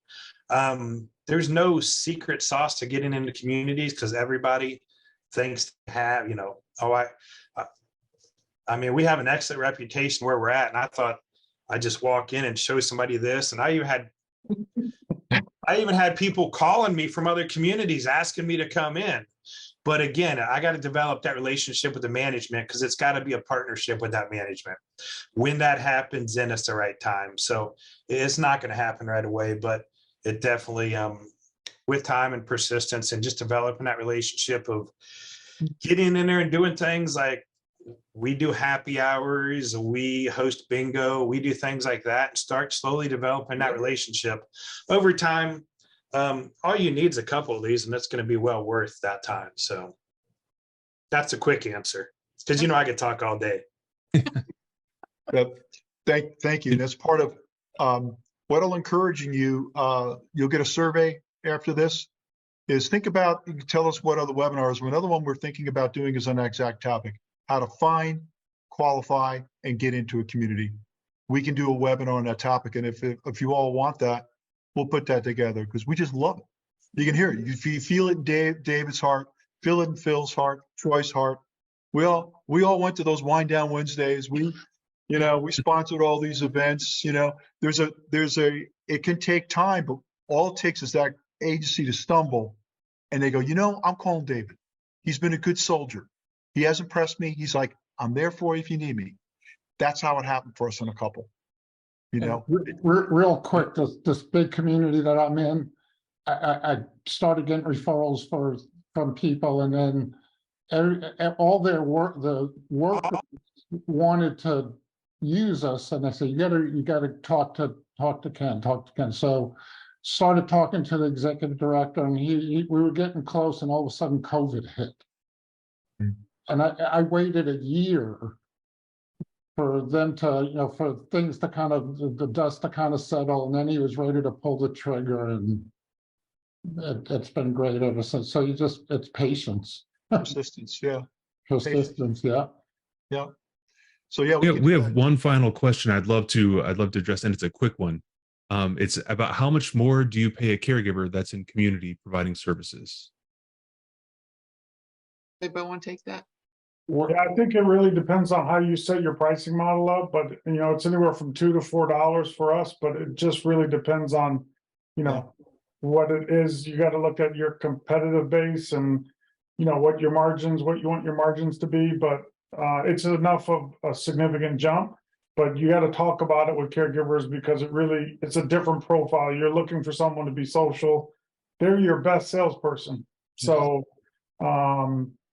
There's no secret sauce to getting into communities because everybody thinks they have, I mean, we have an excellent reputation where we're at. And I thought I'd just walk in and show somebody this. And I even had people calling me from other communities asking me to come in. But again, I got to develop that relationship with the management because it's got to be a partnership with that management. When that happens, then it's the right time. So it's not going to happen right away, but it definitely, with time and persistence and just developing that relationship of getting in there and doing things like, we do happy hours, we host bingo, we do things like that, and start slowly developing that relationship. Over time, all you need is a couple of these, and that's going to be well worth that time. So that's a quick answer, because I could talk all day. Thank you. And that's part of what I'll encouraging you. You'll get a survey after this. Is think about, you can tell us what other webinars. Another one we're thinking about doing is on that exact topic: how to find, qualify, and get into a community. We can do a webinar on that topic. And if you all want that, we'll put that together because we just love it. You can hear it. You feel it in David's heart, feel it in Phil's heart, Troy's heart. We all went to those Wind Down Wednesdays. We sponsored all these events. It can take time, but all it takes is that agency to stumble and they go, I'm calling David. He's been a good soldier. He hasn't pressed me. He's like, I'm there for you if you need me. That's how it happened for us in a couple. Real quick, this big community that I'm in, I started getting referrals from people, and then all the workers wanted to use us, and I said, you gotta talk to Ken. So started talking to the executive director, and we were getting close, and all of a sudden COVID hit. And I waited a year for them to, for things to kind of, the dust to kind of settle, and then he was ready to pull the trigger, and it's been great ever since. So it's patience. Persistence, yeah. Persistence, yeah. Yeah. So yeah, we have one final question I'd love to address, and it's a quick one. It's about how much more do you pay a caregiver that's in community providing services? Anybody want to take that? Yeah, I think it really depends on how you set your pricing model up, but it's anywhere from $2 to $4 for us, but it just really depends on, what it is. You got to look at your competitive base and, what you want your margins to be, but it's enough of a significant jump, but you got to talk about it with caregivers because it's a different profile. You're looking for someone to be social. They're your best salesperson. So,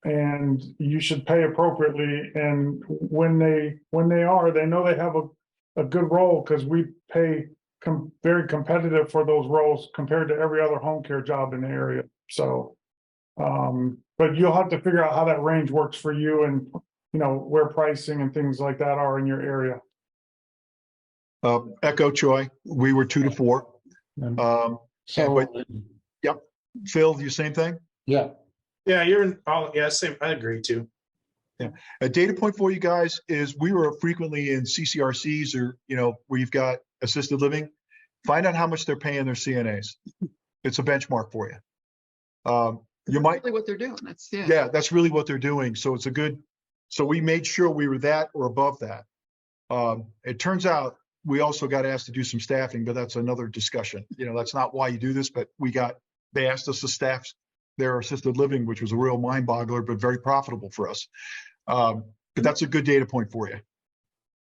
and you should pay appropriately. And when they know they have a good role, because we pay very competitive for those roles compared to every other home care job in the area. So, but you'll have to figure out how that range works for you and, you know, where pricing and things like that are in your area. Echo Troy, we were 2 to 4. So, Phil, you same thing? yeah, Yeah, you're in, oh, yeah, same, I agree too. A data point for you guys is we were frequently in CCRCs or, you know, where you've got assisted living. Find out how much they're paying their CNAs. It's a benchmark for you. You might, Really what they're doing. That's, yeah, that's really what they're doing. So it's a good, so we made sure we were that or above that. It turns out we also got asked to do some staffing, but that's another discussion. You know, that's not why you do this, but they asked us to staff their assisted living, which was a real mind boggler, but very profitable for us. But that's a good data point for you.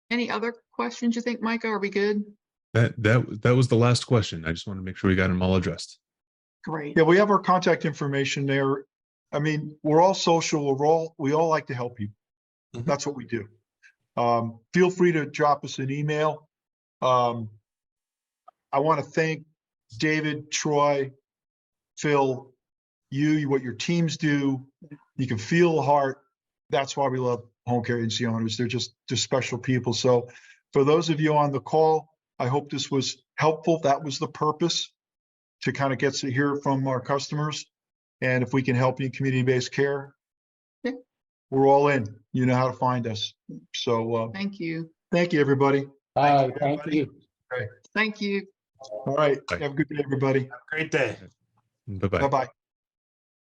Any other questions you think, Micah? Are we good? That was the last question. I just want to make sure we got them all addressed. Great. Yeah, we have our contact information there. I mean, we're all social. We all like to help people. Mhm. That's what we do. Feel free to drop us an email. I want to thank David, Troy, Phil, what your teams do. You can feel the heart. That's why we love home care agency owners. They're just special people. So for those of you on the call, I hope this was helpful. That was the purpose, to kind of get to hear from our customers. And if we can help you in community-based care, Yeah. we're all in. You know how to find us. So Thank you. thank you, everybody. thank everybody. you. Thank you. All right. Bye. Have a good day, everybody. Great day. Bye-bye. Bye-bye.